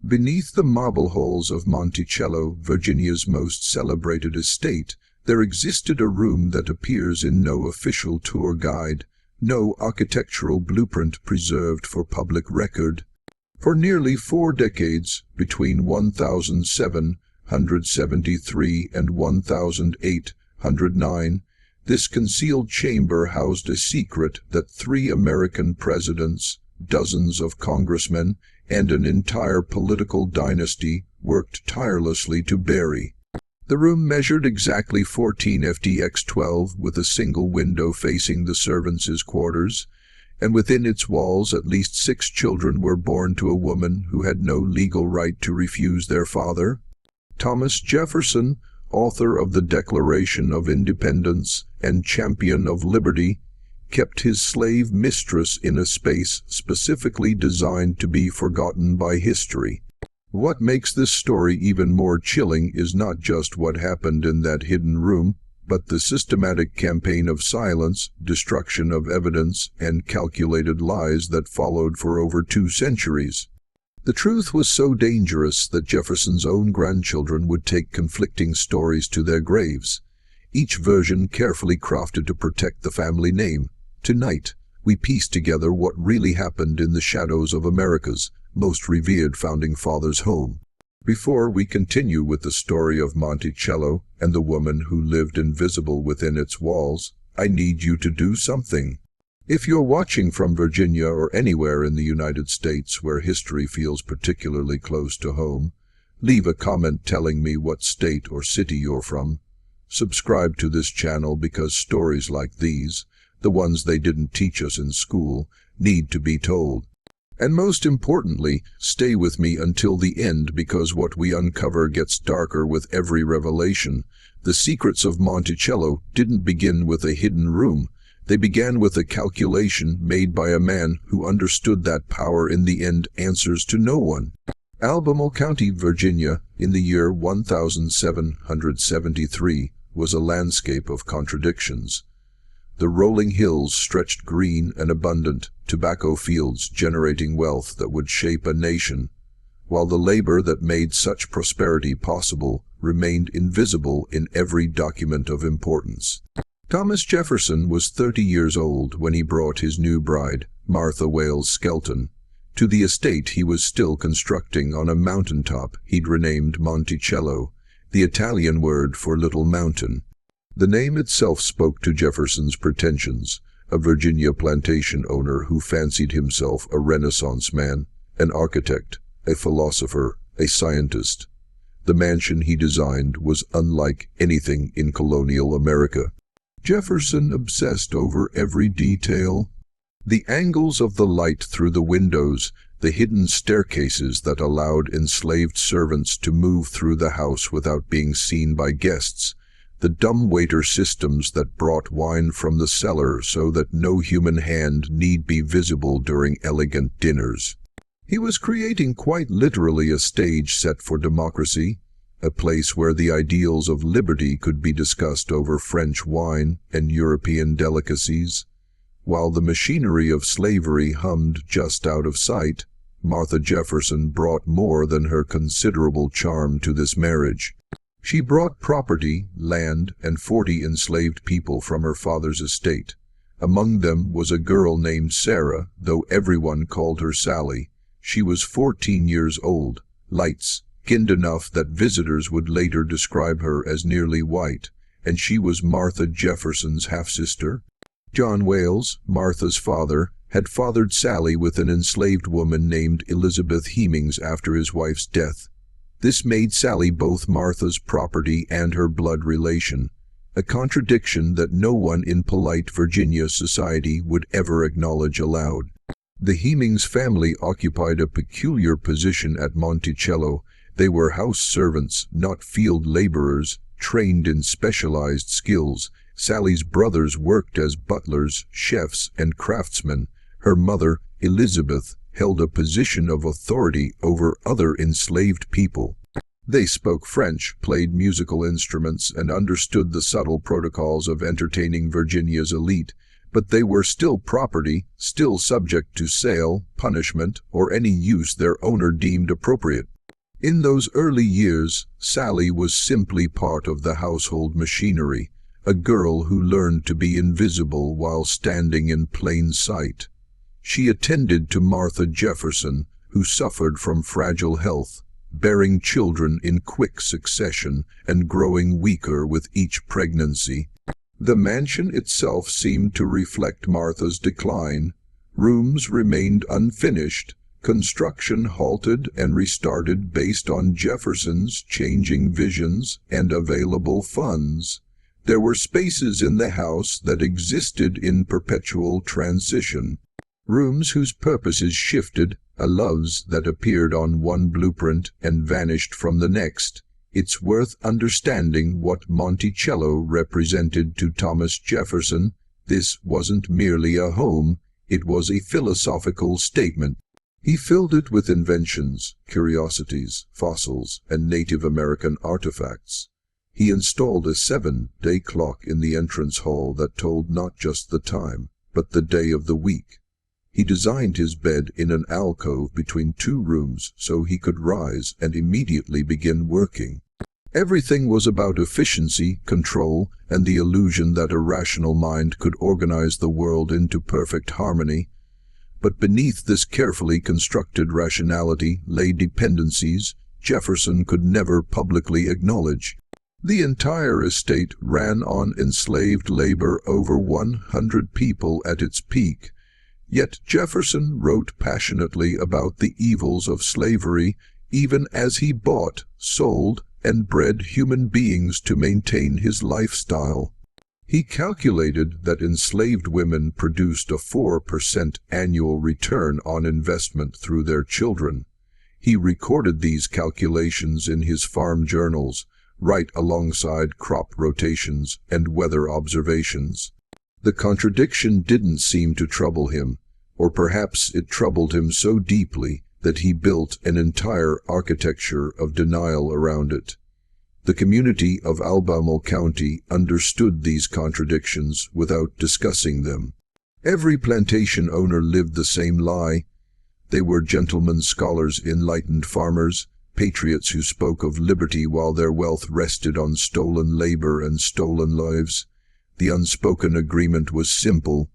Beneath the marble halls of Monticello, Virginia's most celebrated estate, there existed a room that appears in no official tour guide, no architectural blueprint preserved for public record. For nearly 4 decades, between 1773 and 1809, this concealed chamber housed a secret that 3 American presidents, dozens of congressmen, and an entire political dynasty worked tirelessly to bury. The room measured exactly 14 ft(x12) with a single window facing the servants' quarters, and within its walls at least 6 children were born to a woman who had no legal right to refuse their father. Thomas Jefferson, author of the Declaration of Independence and champion of liberty, kept his slave mistress in a space specifically designed to be forgotten by history. What makes this story even more chilling is not just what happened in that hidden room, but the systematic campaign of silence, destruction of evidence, and calculated lies that followed for over 2 centuries. The truth was so dangerous that Jefferson's own grandchildren would take conflicting stories to their graves, each version carefully crafted to protect the family name. Tonight, we piece together what really happened in the shadows of America's most revered founding father's home. Before we continue with the story of Monticello and the woman who lived invisible within its walls, I need you to do something. If you're watching from Virginia or anywhere in the United States where history feels particularly close to home, leave a comment telling me what state or city you're from. Subscribe to this channel because stories like these, the ones they didn't teach us in school, need to be told. And most importantly, stay with me until the end because what we uncover gets darker with every revelation. The secrets of Monticello didn't begin with a hidden room. They began with a calculation made by a man who understood that power in the end answers to no one. Albemarle County, Virginia, in the year 1773, was a landscape of contradictions. The rolling hills stretched green and abundant, tobacco fields generating wealth that would shape a nation, while the labor that made such prosperity possible remained invisible in every document of importance. Thomas Jefferson was 30 years old when he brought his new bride, Martha Wales Skelton, to the estate he was still constructing on a mountaintop he'd renamed Monticello, the Italian word for little mountain. The name itself spoke to Jefferson's pretensions, a Virginia plantation owner who fancied himself a Renaissance man, an architect, a philosopher, a scientist. The mansion he designed was unlike anything in colonial America. Jefferson obsessed over every detail. The angles of the light through the windows, the hidden staircases that allowed enslaved servants to move through the house without being seen by guests, the dumbwaiter systems that brought wine from the cellar so that no human hand need be visible during elegant dinners. He was creating quite literally a stage set for democracy, a place where the ideals of liberty could be discussed over French wine and European delicacies. While the machinery of slavery hummed just out of sight, Martha Jefferson brought more than her considerable charm to this marriage. She brought property, land, and 40 enslaved people from her father's estate. Among them was a girl named Sarah, though everyone called her Sally. She was 14 years old, light-skinned enough that visitors would later describe her as nearly white, and she was Martha Jefferson's half-sister. John Wales, Martha's father, had fathered Sally with an enslaved woman named Elizabeth Hemings after his wife's death. This made Sally both Martha's property and her blood relation, a contradiction that no one in polite Virginia society would ever acknowledge aloud. The Hemings family occupied a peculiar position at Monticello. They were house servants, not field laborers, trained in specialized skills. Sally's brothers worked as butlers, chefs, and craftsmen. Her mother, Elizabeth, held a position of authority over other enslaved people. They spoke French, played musical instruments, and understood the subtle protocols of entertaining Virginia's elite, but they were still property, still subject to sale, punishment, or any use their owner deemed appropriate. In those early years, Sally was simply part of the household machinery, a girl who learned to be invisible while standing in plain sight. She attended to Martha Jefferson, who suffered from fragile health, bearing children in quick succession and growing weaker with each pregnancy. The mansion itself seemed to reflect Martha's decline. Rooms remained unfinished, construction halted and restarted based on Jefferson's changing visions and available funds. There were spaces in the house that existed in perpetual transition. Rooms whose purposes shifted, loves that appeared on one blueprint and vanished from the next. It's worth understanding what Monticello represented to Thomas Jefferson. This wasn't merely a home, it was a philosophical statement. He filled it with inventions, curiosities, fossils, and Native American artifacts. He installed a 7-day clock in the entrance hall that told not just the time, but the day of the week. He designed his bed in an alcove between two rooms so he could rise and immediately begin working. Everything was about efficiency, control, and the illusion that a rational mind could organize the world into perfect harmony. But beneath this carefully constructed rationality lay dependencies Jefferson could never publicly acknowledge. The entire estate ran on enslaved labor, over 100 people at its peak. Yet Jefferson wrote passionately about the evils of slavery, even as he bought, sold, and bred human beings to maintain his lifestyle. He calculated that enslaved women produced a 4% annual return on investment through their children. He recorded these calculations in his farm journals, right alongside crop rotations and weather observations. The contradiction didn't seem to trouble him, or perhaps it troubled him so deeply that he built an entire architecture of denial around it. The community of Albemarle County understood these contradictions without discussing them. Every plantation owner lived the same lie. They were gentlemen scholars, enlightened farmers, patriots who spoke of liberty while their wealth rested on stolen labor and stolen lives. The unspoken agreement was simple.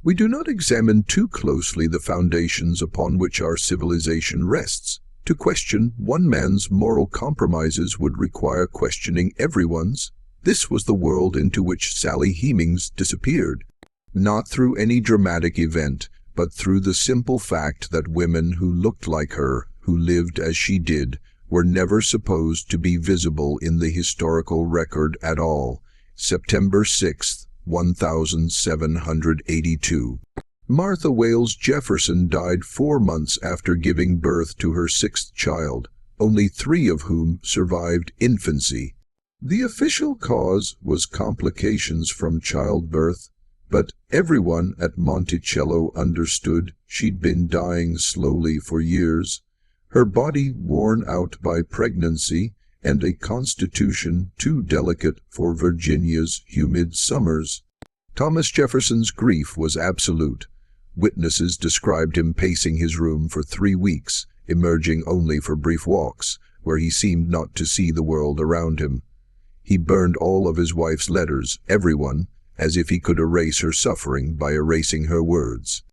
We do not examine too closely the foundations upon which our civilization rests. To question one man's moral compromises would require questioning everyone's. This was the world into which Sally Hemings disappeared. Not through any dramatic event, but through the simple fact that women who looked like her, who lived as she did, were never supposed to be visible in the historical record at all. September 6, 1782. Martha Wales Jefferson died 4 months after giving birth to her 6th child, only 3 of whom survived infancy. The official cause was complications from childbirth, but everyone at Monticello understood she'd been dying slowly for years, her body worn out by pregnancy and a constitution too delicate for Virginia's humid summers. Thomas Jefferson's grief was absolute. Witnesses described him pacing his room for 3 weeks, emerging only for brief walks, where he seemed not to see the world around him. He burned all of his wife's letters, everyone, as if he could erase her suffering by erasing her words.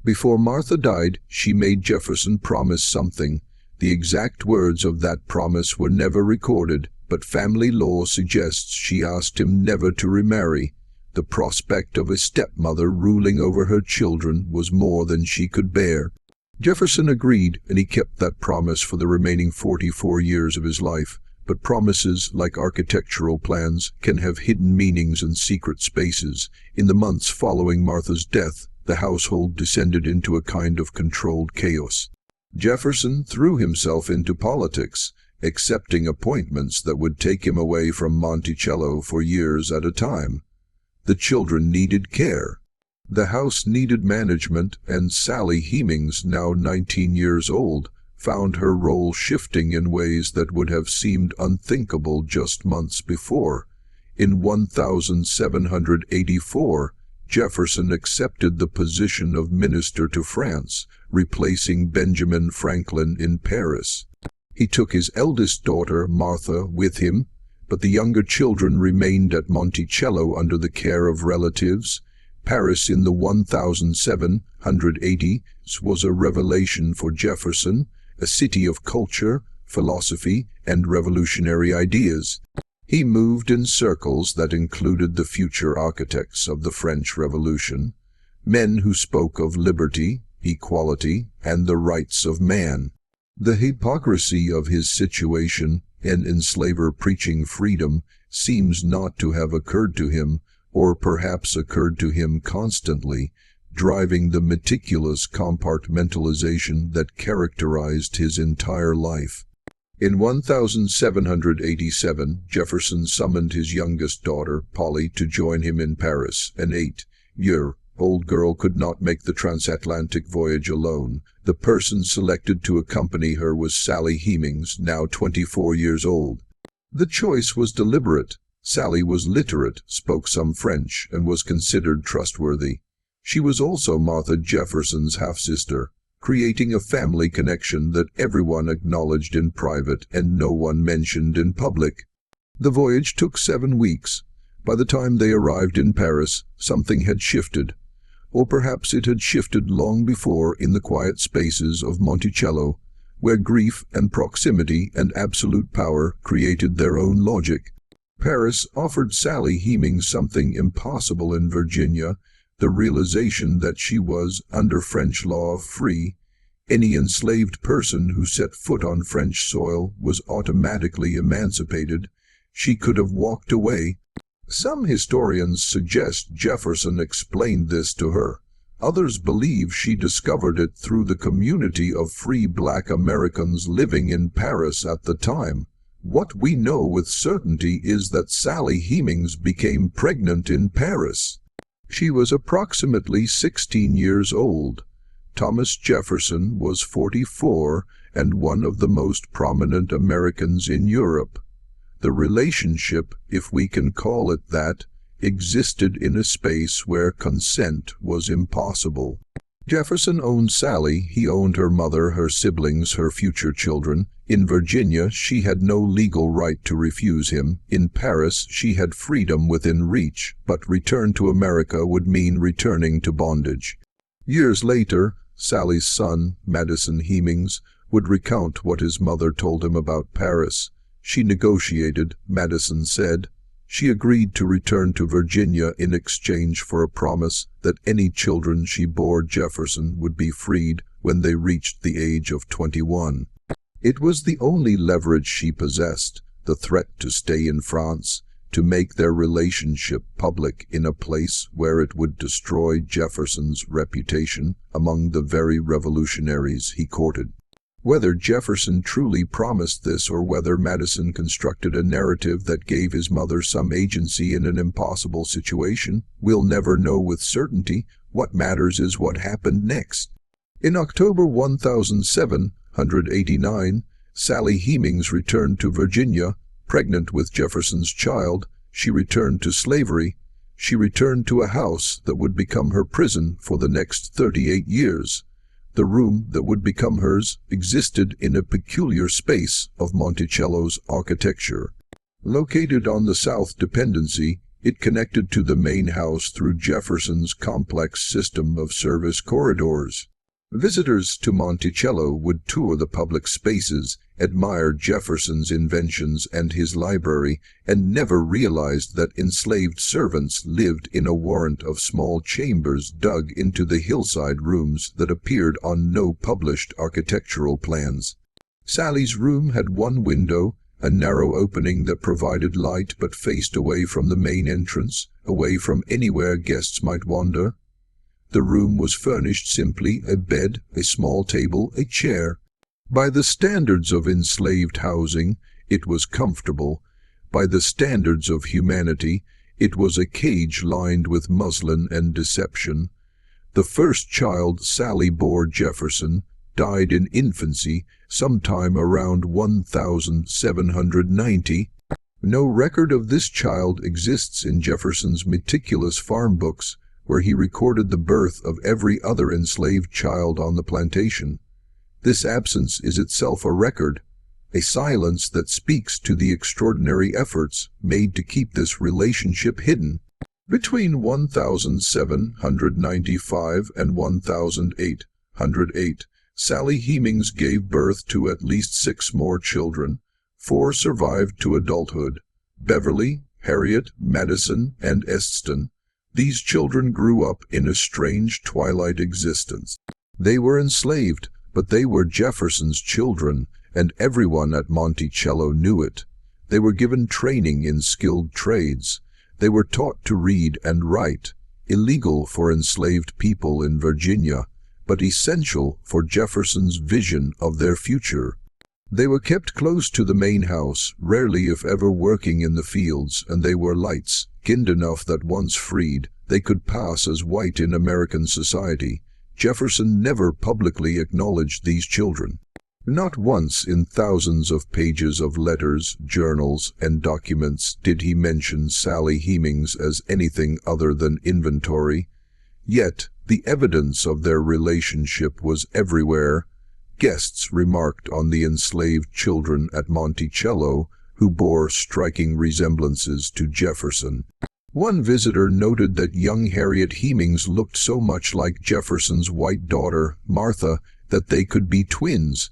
Before Martha died, she made Jefferson promise something. The exact words of that promise were never recorded, but family law suggests she asked him never to remarry. The prospect of a stepmother ruling over her children was more than she could bear. Jefferson agreed, and he kept that promise for the remaining 44 years of his life. But promises, like architectural plans, can have hidden meanings and secret spaces. In the months following Martha's death, the household descended into a kind of controlled chaos. Jefferson threw himself into politics, accepting appointments that would take him away from Monticello for years at a time. The children needed care. The house needed management, and Sally Hemings, now 19 years old, found her role shifting in ways that would have seemed unthinkable just months before. In 1784, Jefferson accepted the position of minister to France, replacing Benjamin Franklin in Paris. He took his eldest daughter, Martha, with him, but the younger children remained at Monticello under the care of relatives. Paris in the 1780s was a revelation for Jefferson, a city of culture, philosophy, and revolutionary ideas. He moved in circles that included the future architects of the French Revolution, men who spoke of liberty, equality, and the rights of man. The hypocrisy of his situation, an enslaver preaching freedom, seems not to have occurred to him, or perhaps occurred to him constantly, driving the meticulous compartmentalization that characterized his entire life. In 1787, Jefferson summoned his youngest daughter, Polly, to join him in Paris. An 8-year-old girl could not make the transatlantic voyage alone. The person selected to accompany her was Sally Hemings, now 24 years old. The choice was deliberate. Sally was literate, spoke some French, and was considered trustworthy. She was also Martha Jefferson's half-sister, creating a family connection that everyone acknowledged in private and no one mentioned in public. The voyage took 7 weeks. By the time they arrived in Paris, something had shifted. Or perhaps it had shifted long before in the quiet spaces of Monticello, where grief and proximity and absolute power created their own logic. Paris offered Sally Hemings something impossible in Virginia, the realization that she was, under French law, free. Any enslaved person who set foot on French soil was automatically emancipated. She could have walked away. Some historians suggest Jefferson explained this to her. Others believe she discovered it through the community of free black Americans living in Paris at the time. What we know with certainty is that Sally Hemings became pregnant in Paris. She was approximately 16 years old. Thomas Jefferson was 44 and one of the most prominent Americans in Europe. The relationship, if we can call it that, existed in a space where consent was impossible. Jefferson owned Sally, he owned her mother, her siblings, her future children. In Virginia, she had no legal right to refuse him. In Paris, she had freedom within reach, but return to America would mean returning to bondage. Years later, Sally's son, Madison Hemings, would recount what his mother told him about Paris. She negotiated, Madison said. She agreed to return to Virginia in exchange for a promise that any children she bore Jefferson would be freed when they reached the age of 21. It was the only leverage she possessed, the threat to stay in France, to make their relationship public in a place where it would destroy Jefferson's reputation among the very revolutionaries he courted. Whether Jefferson truly promised this or whether Madison constructed a narrative that gave his mother some agency in an impossible situation, we'll never know with certainty. What matters is what happened next. In October 1789, Sally Hemings returned to Virginia, pregnant with Jefferson's child. She returned to slavery. She returned to a house that would become her prison for the next 38 years. The room that would become hers existed in a peculiar space of Monticello's architecture. Located on the south dependency, it connected to the main house through Jefferson's complex system of service corridors. Visitors to Monticello would tour the public spaces, admire Jefferson's inventions and his library, and never realized that enslaved servants lived in a warrant of small chambers dug into the hillside rooms that appeared on no published architectural plans. Sally's room had one window, a narrow opening that provided light but faced away from the main entrance, away from anywhere guests might wander. The room was furnished simply: a bed, a small table, a chair. By the standards of enslaved housing, it was comfortable. By the standards of humanity, it was a cage lined with muslin and deception. The first child Sally bore Jefferson died in infancy sometime around 1790. No record of this child exists in Jefferson's meticulous farm books, where he recorded the birth of every other enslaved child on the plantation. This absence is itself a record, a silence that speaks to the extraordinary efforts made to keep this relationship hidden. Between 1795 and 1808, Sally Hemings gave birth to at least 6 more children. 4 survived to adulthood: Beverly, Harriet, Madison, and Eston. These children grew up in a strange twilight existence. They were enslaved, but they were Jefferson's children, and everyone at Monticello knew it. They were given training in skilled trades. They were taught to read and write, illegal for enslaved people in Virginia, but essential for Jefferson's vision of their future. They were kept close to the main house, rarely if ever working in the fields, and they were light-skinned enough that once freed, they could pass as white in American society. Jefferson never publicly acknowledged these children. Not once in thousands of pages of letters, journals, and documents did he mention Sally Hemings as anything other than inventory. Yet, the evidence of their relationship was everywhere. Guests remarked on the enslaved children at Monticello, who bore striking resemblances to Jefferson. One visitor noted that young Harriet Hemings looked so much like Jefferson's white daughter, Martha, that they could be twins.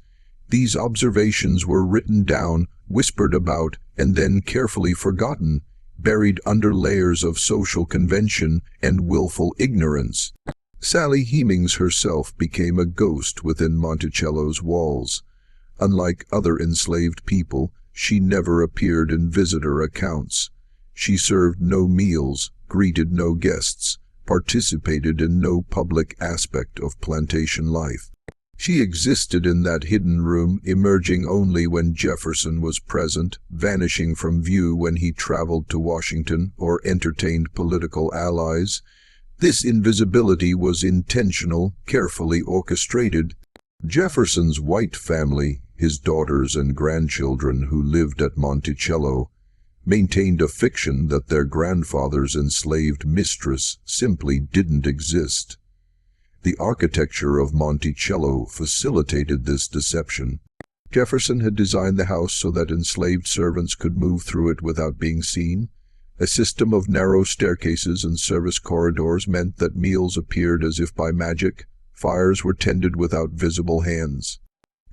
These observations were written down, whispered about, and then carefully forgotten, buried under layers of social convention and willful ignorance. Sally Hemings herself became a ghost within Monticello's walls. Unlike other enslaved people, she never appeared in visitor accounts. She served no meals, greeted no guests, participated in no public aspect of plantation life. She existed in that hidden room, emerging only when Jefferson was present, vanishing from view when he traveled to Washington or entertained political allies. This invisibility was intentional, carefully orchestrated. Jefferson's white family, his daughters and grandchildren who lived at Monticello, maintained a fiction that their grandfather's enslaved mistress simply didn't exist. The architecture of Monticello facilitated this deception. Jefferson had designed the house so that enslaved servants could move through it without being seen. A system of narrow staircases and service corridors meant that meals appeared as if by magic. Fires were tended without visible hands.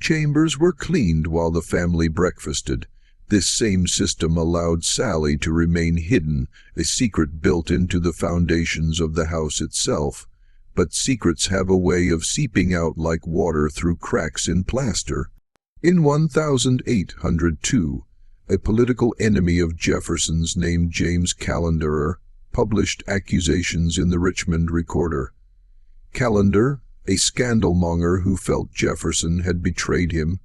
Chambers were cleaned while the family breakfasted. This same system allowed Sally to remain hidden, a secret built into the foundations of the house itself. But secrets have a way of seeping out like water through cracks in plaster. In 1802, a political enemy of Jefferson's named James Callender published accusations in the Richmond Recorder. Callender, a scandalmonger who felt Jefferson had betrayed him,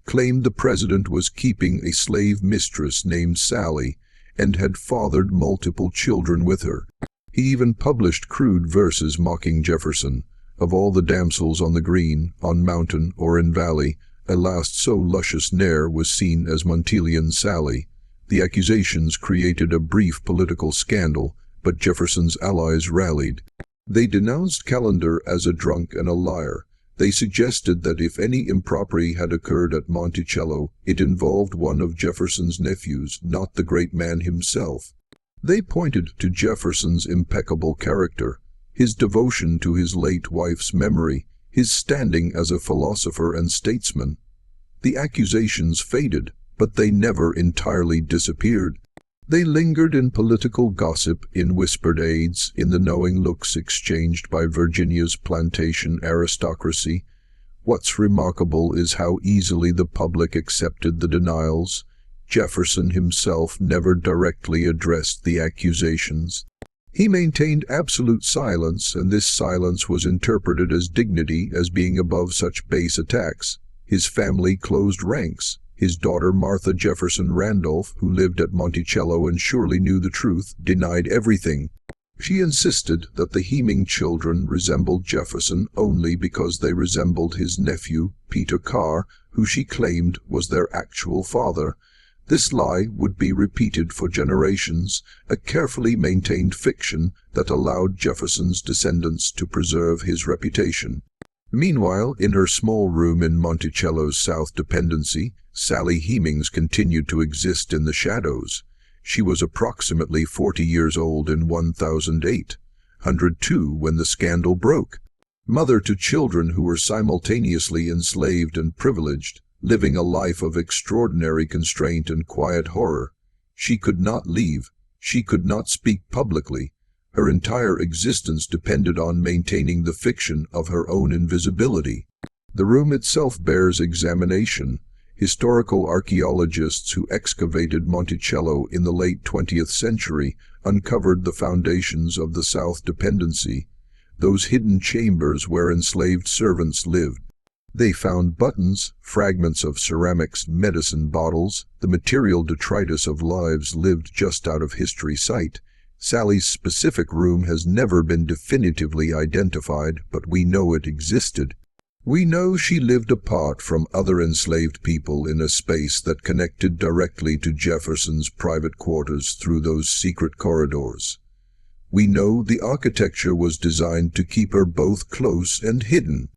claimed the president was keeping a slave mistress named Sally and had fathered multiple children with her. He even published crude verses mocking Jefferson. Of all the damsels on the green, on mountain, or in valley, a last so luscious ne'er was seen as Montelian Sally. The accusations created a brief political scandal, but Jefferson's allies rallied. They denounced Callender as a drunk and a liar. They suggested that if any impropriety had occurred at Monticello, it involved one of Jefferson's nephews, not the great man himself. They pointed to Jefferson's impeccable character, his devotion to his late wife's memory, his standing as a philosopher and statesman. The accusations faded, but they never entirely disappeared. They lingered in political gossip, in whispered aids, in the knowing looks exchanged by Virginia's plantation aristocracy. What's remarkable is how easily the public accepted the denials. Jefferson himself never directly addressed the accusations. He maintained absolute silence, and this silence was interpreted as dignity, as being above such base attacks. His family closed ranks. His daughter Martha Jefferson Randolph, who lived at Monticello and surely knew the truth, denied everything. She insisted that the Heming children resembled Jefferson only because they resembled his nephew, Peter Carr, who she claimed was their actual father. This lie would be repeated for generations, a carefully maintained fiction that allowed Jefferson's descendants to preserve his reputation. Meanwhile, in her small room in Monticello's South Dependency, Sally Hemings continued to exist in the shadows. She was approximately 40 years old in 1802 when the scandal broke. Mother to children who were simultaneously enslaved and privileged, living a life of extraordinary constraint and quiet horror. She could not leave. She could not speak publicly. Her entire existence depended on maintaining the fiction of her own invisibility. The room itself bears examination. Historical archaeologists who excavated Monticello in the late 20th century uncovered the foundations of the South Dependency, those hidden chambers where enslaved servants lived. They found buttons, fragments of ceramics, medicine bottles, the material detritus of lives lived just out of history's sight. Sally's specific room has never been definitively identified, but we know it existed. We know she lived apart from other enslaved people in a space that connected directly to Jefferson's private quarters through those secret corridors. We know the architecture was designed to keep her both close and hidden.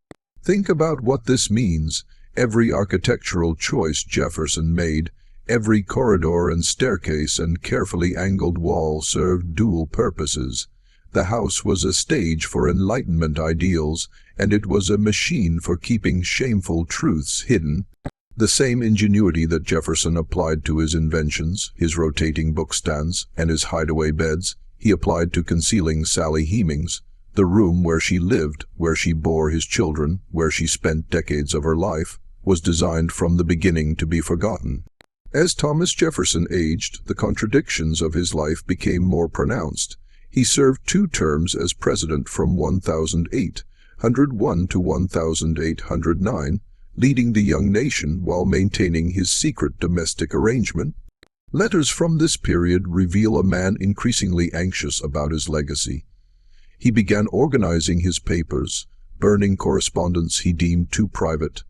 Think about what this means. Every architectural choice Jefferson made, every corridor and staircase and carefully angled wall served dual purposes. The house was a stage for Enlightenment ideals, and it was a machine for keeping shameful truths hidden. The same ingenuity that Jefferson applied to his inventions, his rotating bookstands, and his hideaway beds, he applied to concealing Sally Hemings, the room where she lived, where she bore his children, where she spent decades of her life, was designed from the beginning to be forgotten. As Thomas Jefferson aged, the contradictions of his life became more pronounced. He served 2 terms as president from 1801 to 1809, leading the young nation while maintaining his secret domestic arrangement. Letters from this period reveal a man increasingly anxious about his legacy. He began organizing his papers, burning correspondence he deemed too private,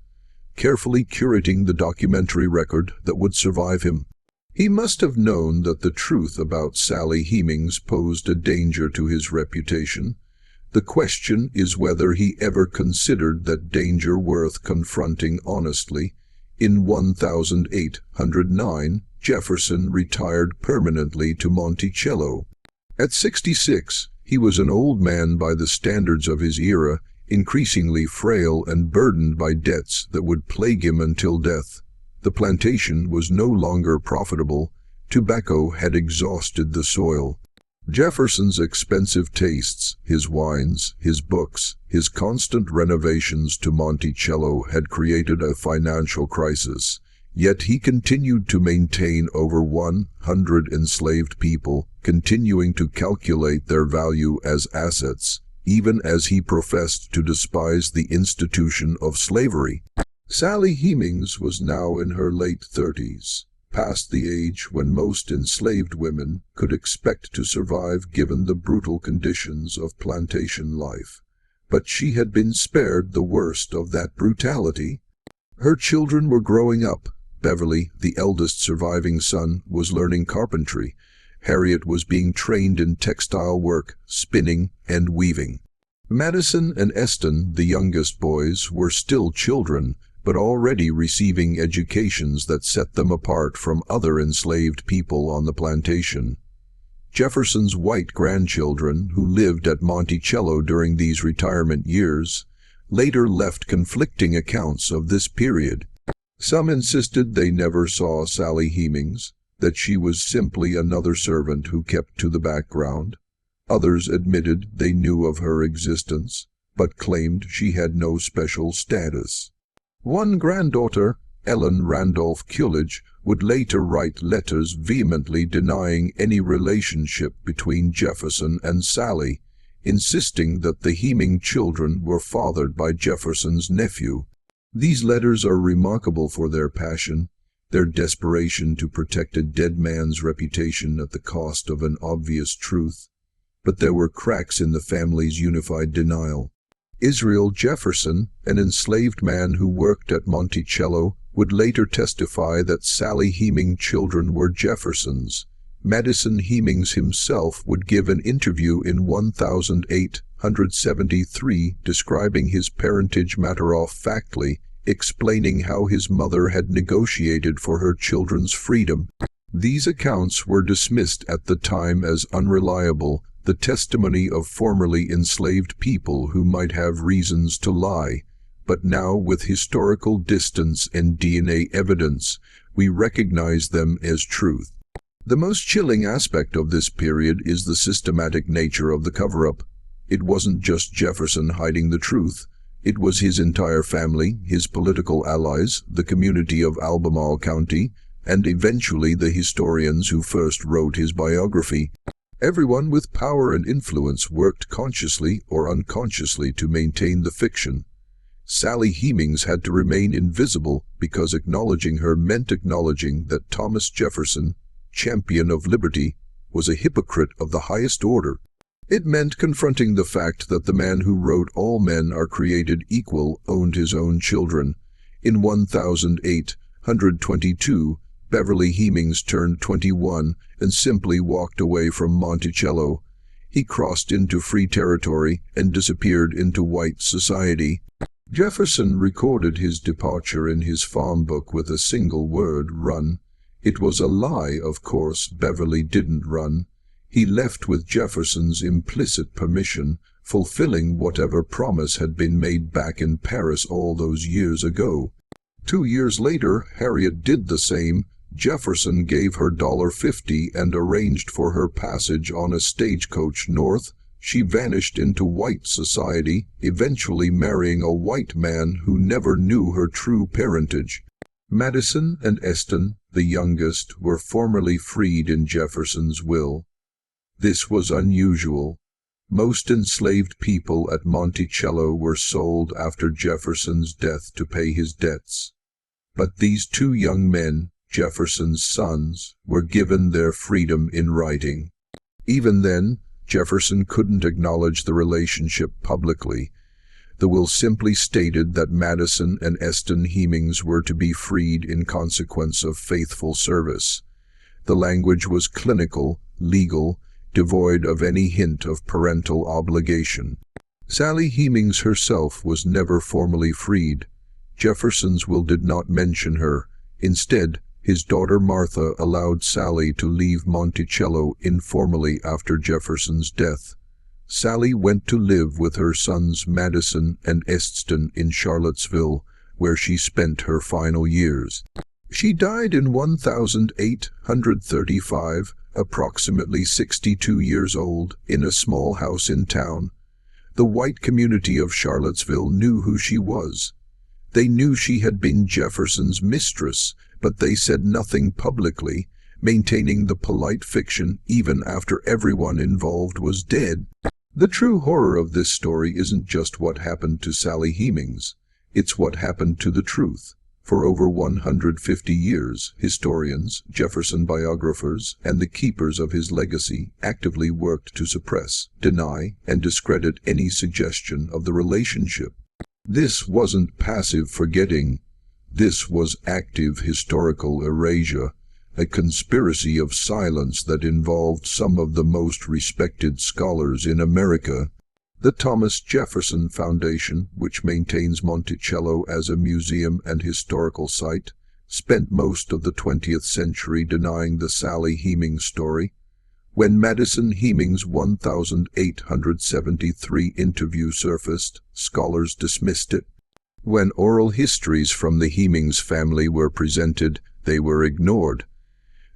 carefully curating the documentary record that would survive him. He must have known that the truth about Sally Hemings posed a danger to his reputation. The question is whether he ever considered that danger worth confronting honestly. In 1809, Jefferson retired permanently to Monticello. At 66, he was an old man by the standards of his era, increasingly frail and burdened by debts that would plague him until death. The plantation was no longer profitable. Tobacco had exhausted the soil. Jefferson's expensive tastes, his wines, his books, his constant renovations to Monticello had created a financial crisis. Yet he continued to maintain over 100 enslaved people, continuing to calculate their value as assets, even as he professed to despise the institution of slavery. Sally Hemings was now in her late 30s, past the age when most enslaved women could expect to survive given the brutal conditions of plantation life. But she had been spared the worst of that brutality. Her children were growing up. Beverly, the eldest surviving son, was learning carpentry. Harriet was being trained in textile work, spinning, and weaving. Madison and Eston, the youngest boys, were still children, but already receiving educations that set them apart from other enslaved people on the plantation. Jefferson's white grandchildren, who lived at Monticello during these retirement years, later left conflicting accounts of this period. Some insisted they never saw Sally Hemings, that she was simply another servant who kept to the background. Others admitted they knew of her existence, but claimed she had no special status. One granddaughter, Ellen Randolph Coolidge, would later write letters vehemently denying any relationship between Jefferson and Sally, insisting that the Heming children were fathered by Jefferson's nephew. These letters are remarkable for their passion, their desperation to protect a dead man's reputation at the cost of an obvious truth. But there were cracks in the family's unified denial. Israel Jefferson, an enslaved man who worked at Monticello, would later testify that Sally Heming children were Jefferson's. Madison Hemings himself would give an interview in 1873, describing his parentage matter-of-factly, explaining how his mother had negotiated for her children's freedom. These accounts were dismissed at the time as unreliable, the testimony of formerly enslaved people who might have reasons to lie. But now, with historical distance and DNA evidence, we recognize them as truth. The most chilling aspect of this period is the systematic nature of the cover-up. It wasn't just Jefferson hiding the truth. It was his entire family, his political allies, the community of Albemarle County, and eventually the historians who first wrote his biography. Everyone with power and influence worked consciously or unconsciously to maintain the fiction. Sally Hemings had to remain invisible because acknowledging her meant acknowledging that Thomas Jefferson, champion of liberty, was a hypocrite of the highest order. It meant confronting the fact that the man who wrote "All men are created equal" owned his own children. In 1822, Beverly Hemings turned 21 and simply walked away from Monticello. He crossed into free territory and disappeared into white society. Jefferson recorded his departure in his farm book with a single word: run. It was a lie, of course. Beverly didn't run. He left with Jefferson's implicit permission, fulfilling whatever promise had been made back in Paris all those years ago. 2 years later, Harriet did the same. Jefferson gave her $50 and arranged for her passage on a stagecoach north. She vanished into white society, eventually marrying a white man who never knew her true parentage. Madison and Eston, the youngest, were formally freed in Jefferson's will. This was unusual. Most enslaved people at Monticello were sold after Jefferson's death to pay his debts. But these two young men, Jefferson's sons, were given their freedom in writing. Even then, Jefferson couldn't acknowledge the relationship publicly. The will simply stated that Madison and Eston Hemings were to be freed in consequence of faithful service. The language was clinical, legal, devoid of any hint of parental obligation. Sally Hemings herself was never formally freed. Jefferson's will did not mention her. Instead, his daughter Martha allowed Sally to leave Monticello informally after Jefferson's death. Sally went to live with her sons Madison and Eston in Charlottesville, where she spent her final years. She died in 1835, approximately 62 years old, in a small house in town. The white community of Charlottesville knew who she was. They knew she had been Jefferson's mistress, but they said nothing publicly, maintaining the polite fiction even after everyone involved was dead. The true horror of this story isn't just what happened to Sally Hemings. It's what happened to the truth. For over 150 years, historians, Jefferson biographers, and the keepers of his legacy actively worked to suppress, deny, and discredit any suggestion of the relationship. This wasn't passive forgetting. This was active historical erasure, a conspiracy of silence that involved some of the most respected scholars in America. The Thomas Jefferson Foundation, which maintains Monticello as a museum and historical site, spent most of the 20th century denying the Sally Hemings story. When Madison Hemings' 1873 interview surfaced, scholars dismissed it. When oral histories from the Hemings family were presented, they were ignored.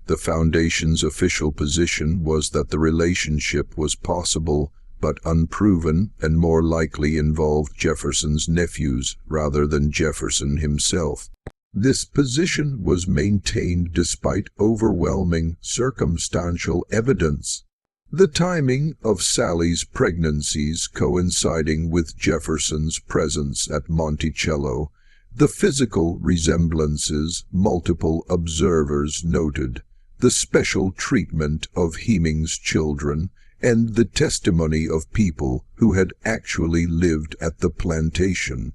The Foundation's official position was that the relationship was possible, but unproven, and more likely involved Jefferson's nephews rather than Jefferson himself. This position was maintained despite overwhelming circumstantial evidence. The timing of Sally's pregnancies coinciding with Jefferson's presence at Monticello, the physical resemblances multiple observers noted, the special treatment of Hemings' children, and the testimony of people who had actually lived at the plantation.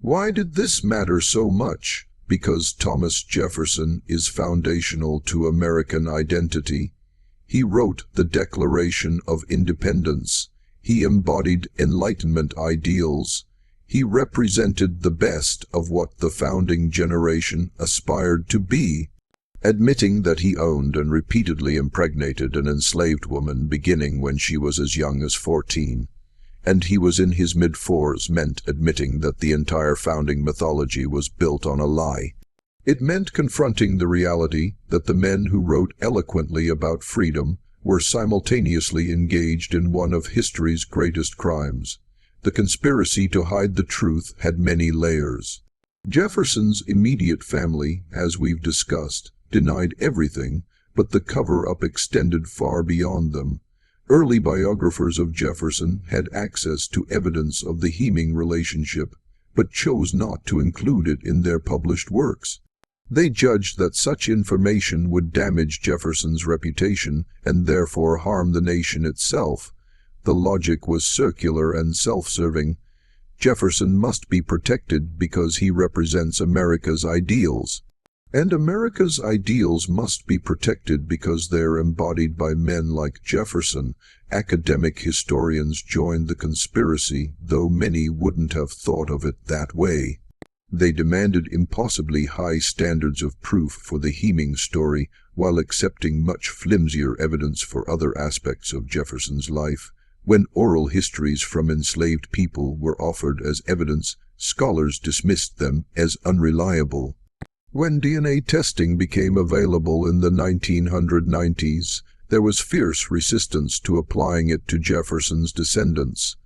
Why did this matter so much? Because Thomas Jefferson is foundational to American identity. He wrote the Declaration of Independence. He embodied Enlightenment ideals. He represented the best of what the founding generation aspired to be. Admitting that he owned and repeatedly impregnated an enslaved woman beginning when she was as young as 14, and he was in his mid-40s, meant admitting that the entire founding mythology was built on a lie. It meant confronting the reality that the men who wrote eloquently about freedom were simultaneously engaged in one of history's greatest crimes. The conspiracy to hide the truth had many layers. Jefferson's immediate family, as we've discussed, denied everything, but the cover-up extended far beyond them. Early biographers of Jefferson had access to evidence of the Heming relationship, but chose not to include it in their published works. They judged that such information would damage Jefferson's reputation and therefore harm the nation itself. The logic was circular and self-serving. Jefferson must be protected because he represents America's ideals. And America's ideals must be protected because they're embodied by men like Jefferson. Academic historians joined the conspiracy, though many wouldn't have thought of it that way. They demanded impossibly high standards of proof for the Heming story, while accepting much flimsier evidence for other aspects of Jefferson's life. When oral histories from enslaved people were offered as evidence, scholars dismissed them as unreliable. When DNA testing became available in the 1990s, there was fierce resistance to applying it to Jefferson's descendants.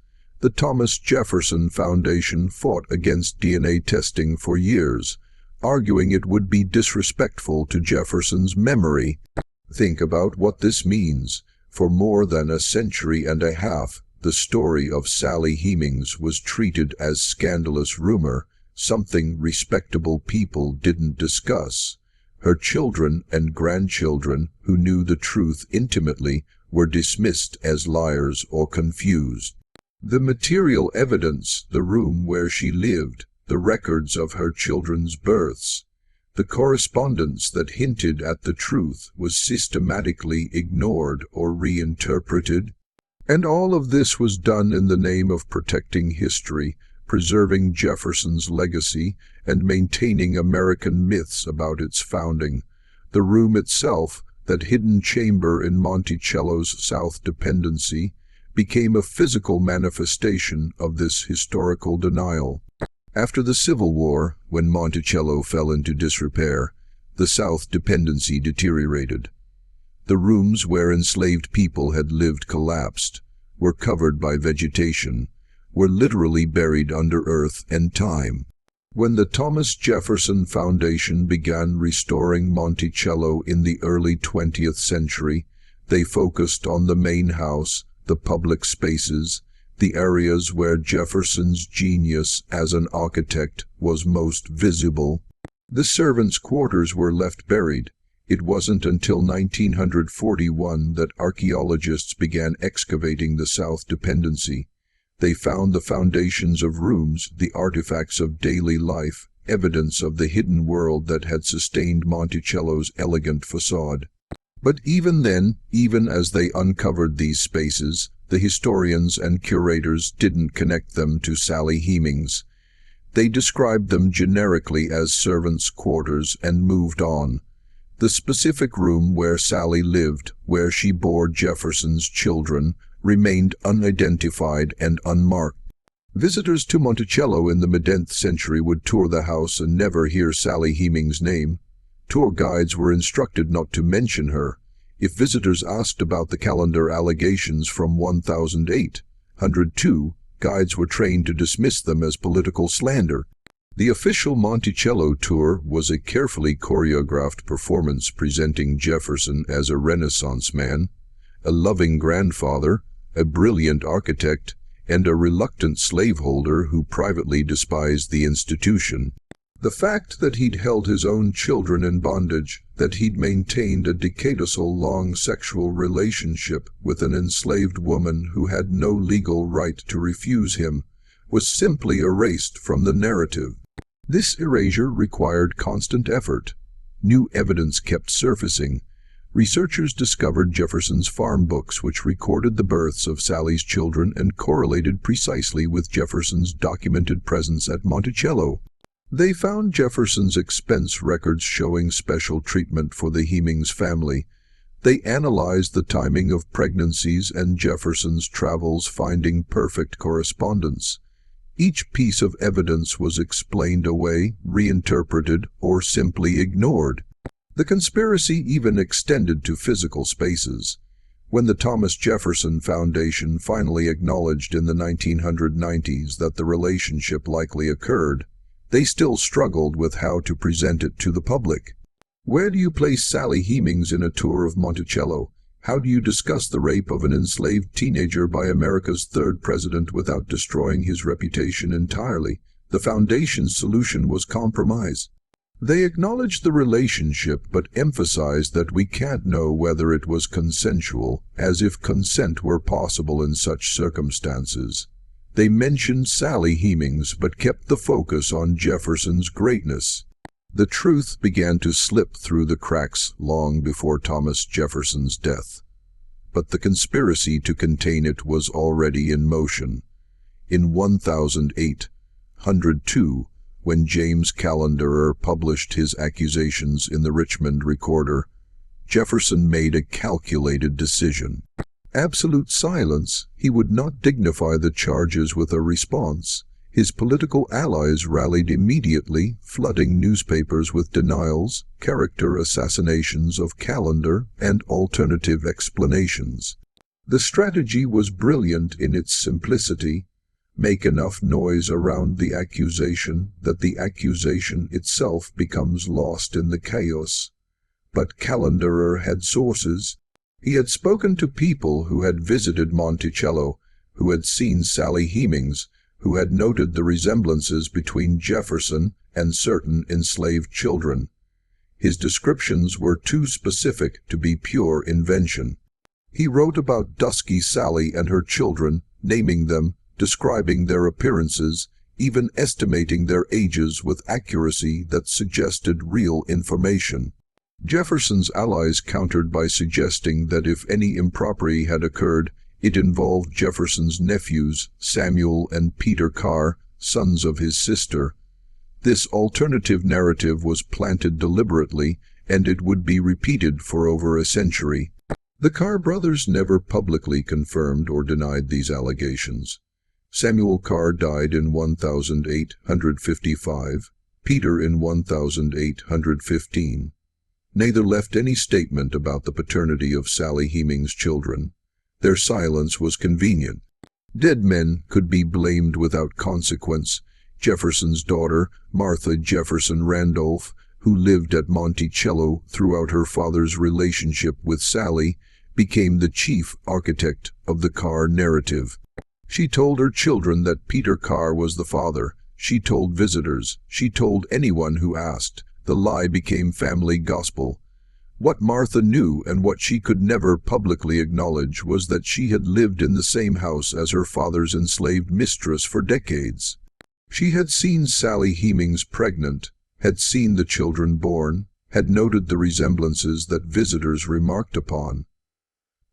The Thomas Jefferson Foundation fought against DNA testing for years, arguing it would be disrespectful to Jefferson's memory. Think about what this means. For more than a century and a half, the story of Sally Hemings was treated as scandalous rumor, something respectable people didn't discuss. Her children and grandchildren, who knew the truth intimately, were dismissed as liars or confused. The material evidence, the room where she lived, the records of her children's births, the correspondence that hinted at the truth was systematically ignored or reinterpreted. And all of this was done in the name of protecting history, preserving Jefferson's legacy, and maintaining American myths about its founding. The room itself, that hidden chamber in Monticello's South Dependency, became a physical manifestation of this historical denial. After the Civil War, when Monticello fell into disrepair, the South Dependency deteriorated. The rooms where enslaved people had lived collapsed, were covered by vegetation, were literally buried under earth and time. When the Thomas Jefferson Foundation began restoring Monticello in the early 20th century, they focused on the main house, the public spaces, the areas where Jefferson's genius as an architect was most visible. The servants' quarters were left buried. It wasn't until 1941 that archaeologists began excavating the South Dependency. They found the foundations of rooms, the artifacts of daily life, evidence of the hidden world that had sustained Monticello's elegant facade. But even then, even as they uncovered these spaces, the historians and curators didn't connect them to Sally Hemings. They described them generically as servants' quarters and moved on. The specific room where Sally lived, where she bore Jefferson's children, remained unidentified and unmarked. Visitors to Monticello in the mid-10th century would tour the house and never hear Sally Hemings' name. Tour guides were instructed not to mention her. If visitors asked about the calendar allegations from 1802, guides were trained to dismiss them as political slander. The official Monticello tour was a carefully choreographed performance presenting Jefferson as a Renaissance man, a loving grandfather, a brilliant architect, and a reluctant slaveholder who privately despised the institution. The fact that he'd held his own children in bondage, that he'd maintained a decadal-long sexual relationship with an enslaved woman who had no legal right to refuse him, was simply erased from the narrative. This erasure required constant effort. New evidence kept surfacing. Researchers discovered Jefferson's farm books, which recorded the births of Sally's children and correlated precisely with Jefferson's documented presence at Monticello. They found Jefferson's expense records showing special treatment for the Hemings family. They analyzed the timing of pregnancies and Jefferson's travels, finding perfect correspondence. Each piece of evidence was explained away, reinterpreted, or simply ignored. The conspiracy even extended to physical spaces. When the Thomas Jefferson Foundation finally acknowledged in the 1990s that the relationship likely occurred, they still struggled with how to present it to the public. Where do you place Sally Hemings in a tour of Monticello? How do you discuss the rape of an enslaved teenager by America's third president without destroying his reputation entirely? The Foundation's solution was compromise. They acknowledged the relationship but emphasized that we can't know whether it was consensual, as if consent were possible in such circumstances. They mentioned Sally Hemings but kept the focus on Jefferson's greatness. The truth began to slip through the cracks long before Thomas Jefferson's death. But the conspiracy to contain it was already in motion. In 1802, when James Calenderer published his accusations in the Richmond Recorder, Jefferson made a calculated decision. Absolute silence, he would not dignify the charges with a response. His political allies rallied immediately, flooding newspapers with denials, character assassinations of Callender, and alternative explanations. The strategy was brilliant in its simplicity. Make enough noise around the accusation that the accusation itself becomes lost in the chaos. But Calenderer had sources. He had spoken to people who had visited Monticello, who had seen Sally Hemings, who had noted the resemblances between Jefferson and certain enslaved children. His descriptions were too specific to be pure invention. He wrote about dusky Sally and her children, naming them, describing their appearances, even estimating their ages with accuracy that suggested real information. Jefferson's allies countered by suggesting that if any impropriety had occurred, it involved Jefferson's nephews, Samuel and Peter Carr, sons of his sister. This alternative narrative was planted deliberately, and it would be repeated for over a century. The Carr brothers never publicly confirmed or denied these allegations. Samuel Carr died in 1855, Peter in 1815. Neither left any statement about the paternity of Sally Hemings' children. Their silence was convenient. Dead men could be blamed without consequence. Jefferson's daughter, Martha Jefferson Randolph, who lived at Monticello throughout her father's relationship with Sally, became the chief architect of the Carr narrative. She told her children that Peter Carr was the father. She told visitors. She told anyone who asked. The lie became family gospel. What Martha knew and what she could never publicly acknowledge was that she had lived in the same house as her father's enslaved mistress for decades. She had seen Sally Hemings pregnant, had seen the children born, had noted the resemblances that visitors remarked upon.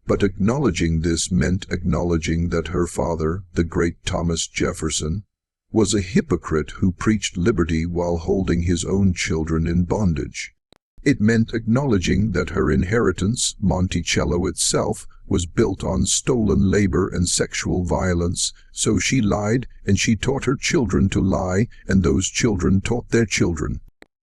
But acknowledging this meant acknowledging that her father, the great Thomas Jefferson, was a hypocrite who preached liberty while holding his own children in bondage. It meant acknowledging that her inheritance, Monticello itself, was built on stolen labor and sexual violence, so she lied, and she taught her children to lie, and those children taught their children.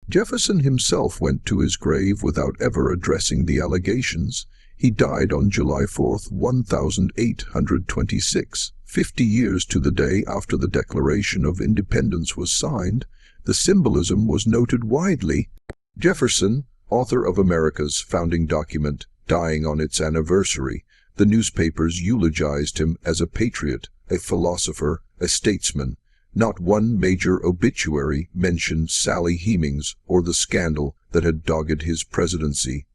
Jefferson himself went to his grave without ever addressing the allegations. He died on July 4, 1826, 50 years to the day after the Declaration of Independence was signed. The symbolism was noted widely. Jefferson, author of America's founding document, dying on its anniversary, the newspapers eulogized him as a patriot, a philosopher, a statesman. Not one major obituary mentioned Sally Hemings or the scandal that had dogged his presidency.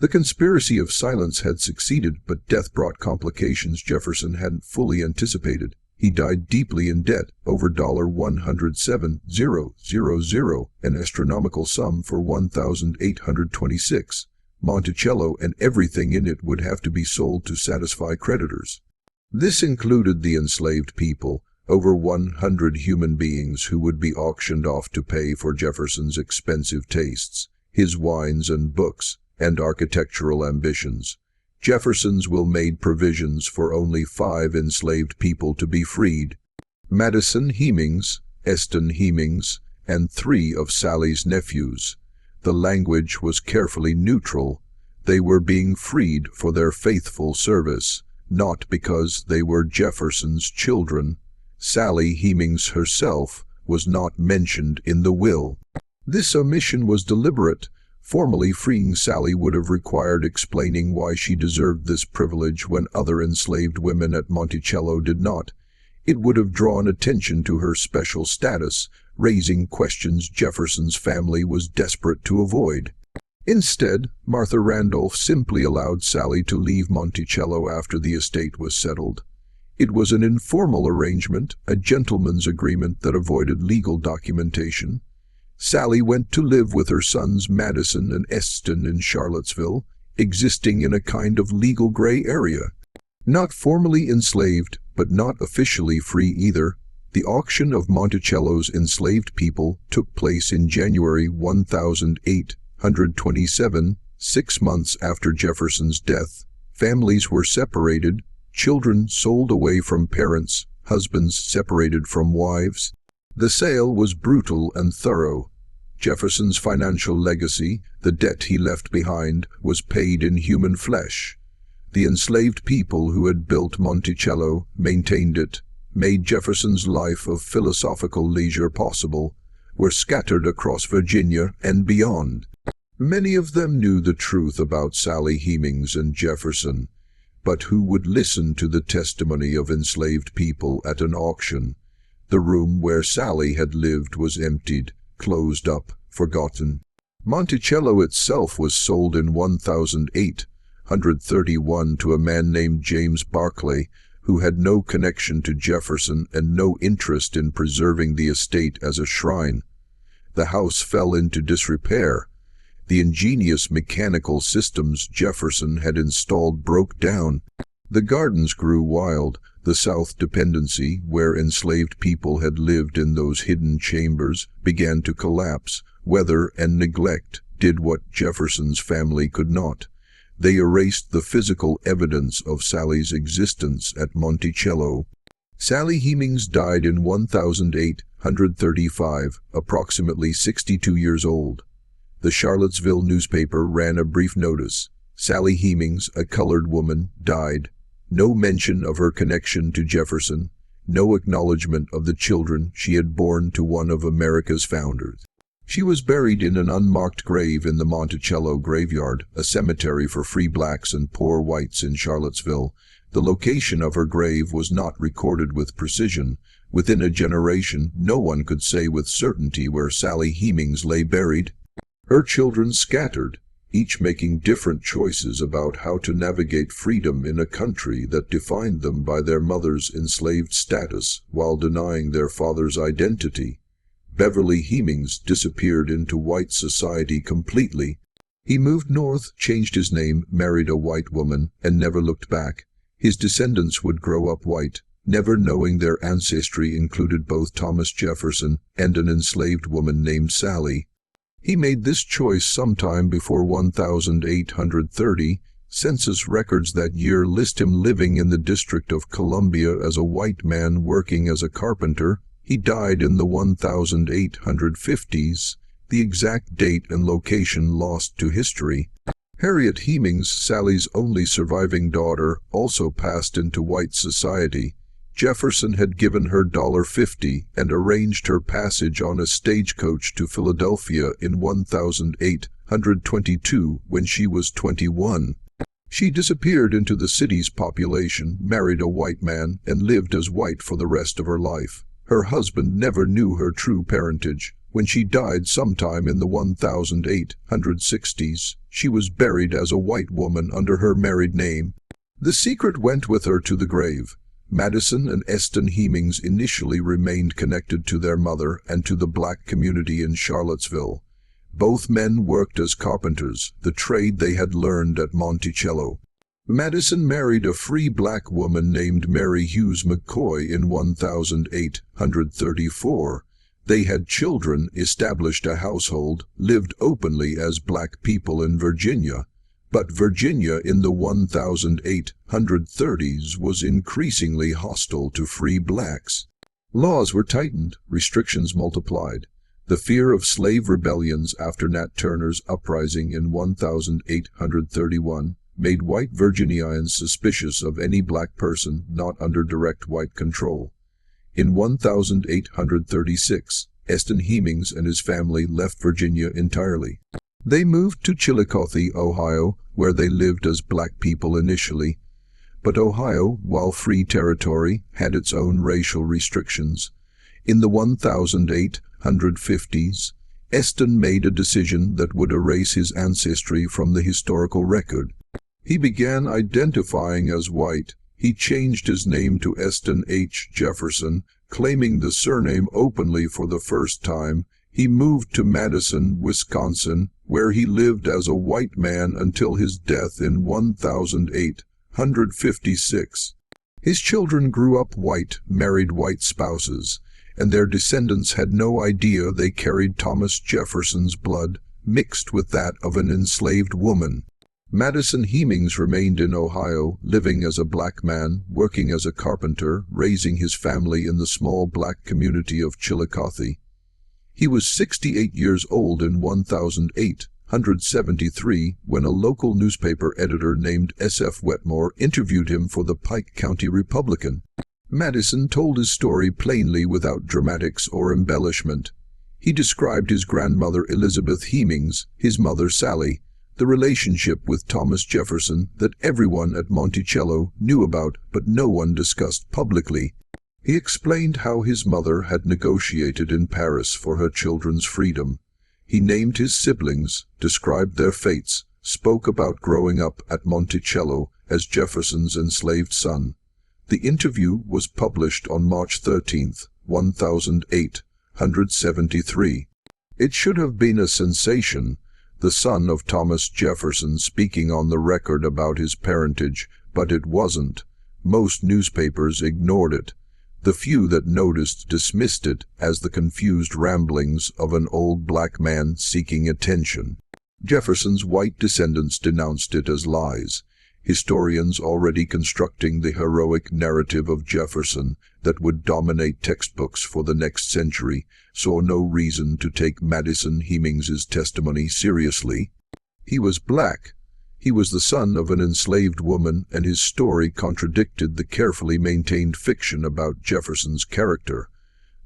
The conspiracy of silence had succeeded, but death brought complications Jefferson hadn't fully anticipated. He died deeply in debt, over $107,000, an astronomical sum for 1826. Monticello and everything in it would have to be sold to satisfy creditors. This included the enslaved people, over 100 human beings who would be auctioned off to pay for Jefferson's expensive tastes, his wines and books, and architectural ambitions. Jefferson's will made provisions for only 5 enslaved people to be freed: Madison Hemings, Eston Hemings, and 3 of Sally's nephews. The language was carefully neutral. They were being freed for their faithful service, not because they were Jefferson's children. Sally Hemings herself was not mentioned in the will. This omission was deliberate. Formally freeing Sally would have required explaining why she deserved this privilege when other enslaved women at Monticello did not. It would have drawn attention to her special status, raising questions Jefferson's family was desperate to avoid. Instead, Martha Randolph simply allowed Sally to leave Monticello after the estate was settled. It was an informal arrangement, a gentleman's agreement that avoided legal documentation. Sally went to live with her sons Madison and Eston in Charlottesville, existing in a kind of legal gray area. Not formally enslaved, but not officially free either. The auction of Monticello's enslaved people took place in January 1827, 6 months after Jefferson's death. Families were separated, children sold away from parents, husbands separated from wives. The sale was brutal and thorough. Jefferson's financial legacy, the debt he left behind, was paid in human flesh. The enslaved people who had built Monticello, maintained it, made Jefferson's life of philosophical leisure possible, were scattered across Virginia and beyond. Many of them knew the truth about Sally Hemings and Jefferson, but who would listen to the testimony of enslaved people at an auction? The room where Sally had lived was emptied, closed up, forgotten. Monticello itself was sold in 1831 to a man named James Barclay, who had no connection to Jefferson and no interest in preserving the estate as a shrine. The house fell into disrepair. The ingenious mechanical systems Jefferson had installed broke down. The gardens grew wild. The South dependency, where enslaved people had lived in those hidden chambers, began to collapse. Weather and neglect did what Jefferson's family could not. They erased the physical evidence of Sally's existence at Monticello. Sally Hemings died in 1835, approximately 62 years old. The Charlottesville newspaper ran a brief notice: Sally Hemings, a colored woman, died. No mention of her connection to Jefferson, no acknowledgement of the children she had borne to one of America's founders. She was buried in an unmarked grave in the Monticello graveyard, a cemetery for free blacks and poor whites in Charlottesville. The location of her grave was not recorded with precision. Within a generation, no one could say with certainty where Sally Hemings lay buried. Her children scattered, each making different choices about how to navigate freedom in a country that defined them by their mother's enslaved status while denying their father's identity. Beverly Hemings disappeared into white society completely. He moved north, changed his name, married a white woman, and never looked back. His descendants would grow up white, never knowing their ancestry included both Thomas Jefferson and an enslaved woman named Sally. He made this choice sometime before 1830. Census records that year list him living in the District of Columbia as a white man working as a carpenter. He died in the 1850s, the exact date and location lost to history. Harriet Hemings, Sally's only surviving daughter, also passed into white society. Jefferson had given her $50 and arranged her passage on a stagecoach to Philadelphia in 1822 when she was 21. She disappeared into the city's population, married a white man, and lived as white for the rest of her life. Her husband never knew her true parentage. When she died sometime in the 1860s, she was buried as a white woman under her married name. The secret went with her to the grave. Madison and Eston Hemings initially remained connected to their mother and to the black community in Charlottesville. Both men worked as carpenters, the trade they had learned at Monticello. Madison married a free black woman named Mary Hughes McCoy in 1834. They had children, established a household, lived openly as black people in Virginia. But Virginia in the 1830s was increasingly hostile to free blacks. Laws were tightened, restrictions multiplied. The fear of slave rebellions after Nat Turner's uprising in 1831 made white Virginians suspicious of any black person not under direct white control. In 1836, Sally Hemings and his family left Virginia entirely. They moved to Chillicothe, Ohio, where they lived as black people initially. But Ohio, while free territory, had its own racial restrictions. In the 1850s, Eston made a decision that would erase his ancestry from the historical record. He began identifying as white. He changed his name to Eston H. Jefferson, claiming the surname openly for the first time. He moved to Madison, Wisconsin, where he lived as a white man until his death in 1856. His children grew up white, married white spouses, and their descendants had no idea they carried Thomas Jefferson's blood mixed with that of an enslaved woman. Madison Hemings remained in Ohio, living as a black man, working as a carpenter, raising his family in the small black community of Chillicothe. He was 68 years old in 1873 when a local newspaper editor named S.F. Wetmore interviewed him for the Pike County Republican. Madison told his story plainly without dramatics or embellishment. He described his grandmother Elizabeth Hemings, his mother Sally, the relationship with Thomas Jefferson that everyone at Monticello knew about but no one discussed publicly. He explained how his mother had negotiated in Paris for her children's freedom. He named his siblings, described their fates, spoke about growing up at Monticello as Jefferson's enslaved son. The interview was published on March 13, 1873. It should have been a sensation, the son of Thomas Jefferson speaking on the record about his parentage, but it wasn't. Most newspapers ignored it. The few that noticed dismissed it as the confused ramblings of an old black man seeking attention. Jefferson's white descendants denounced it as lies. Historians already constructing the heroic narrative of Jefferson that would dominate textbooks for the next century saw no reason to take Madison Hemings's testimony seriously. He was black. He was the son of an enslaved woman, and his story contradicted the carefully maintained fiction about Jefferson's character.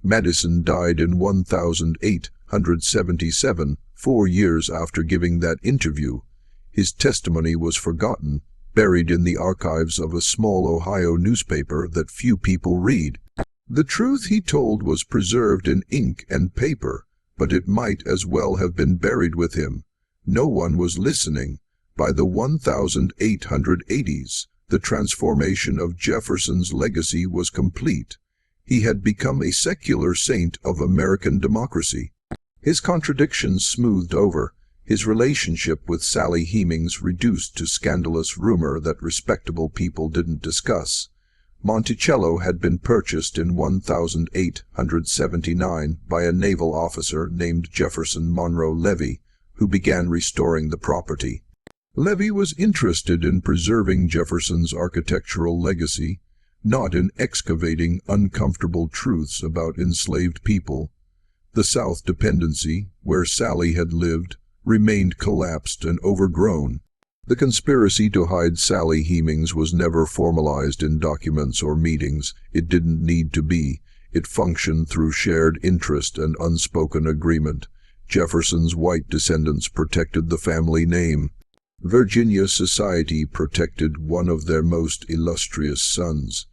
Madison died in 1877, 4 years after giving that interview. His testimony was forgotten, buried in the archives of a small Ohio newspaper that few people read. The truth he told was preserved in ink and paper, but it might as well have been buried with him. No one was listening. By the 1880s, the transformation of Jefferson's legacy was complete. He had become a secular saint of American democracy. His contradictions smoothed over, his relationship with Sally Hemings reduced to scandalous rumor that respectable people didn't discuss. Monticello had been purchased in 1879 by a naval officer named Jefferson Monroe Levy, who began restoring the property. Levy was interested in preserving Jefferson's architectural legacy, not in excavating uncomfortable truths about enslaved people. The South Dependency, where Sally had lived, remained collapsed and overgrown. The conspiracy to hide Sally Hemings was never formalized in documents or meetings. It didn't need to be. It functioned through shared interest and unspoken agreement. Jefferson's white descendants protected the family name. Virginia society protected one of their most illustrious sons.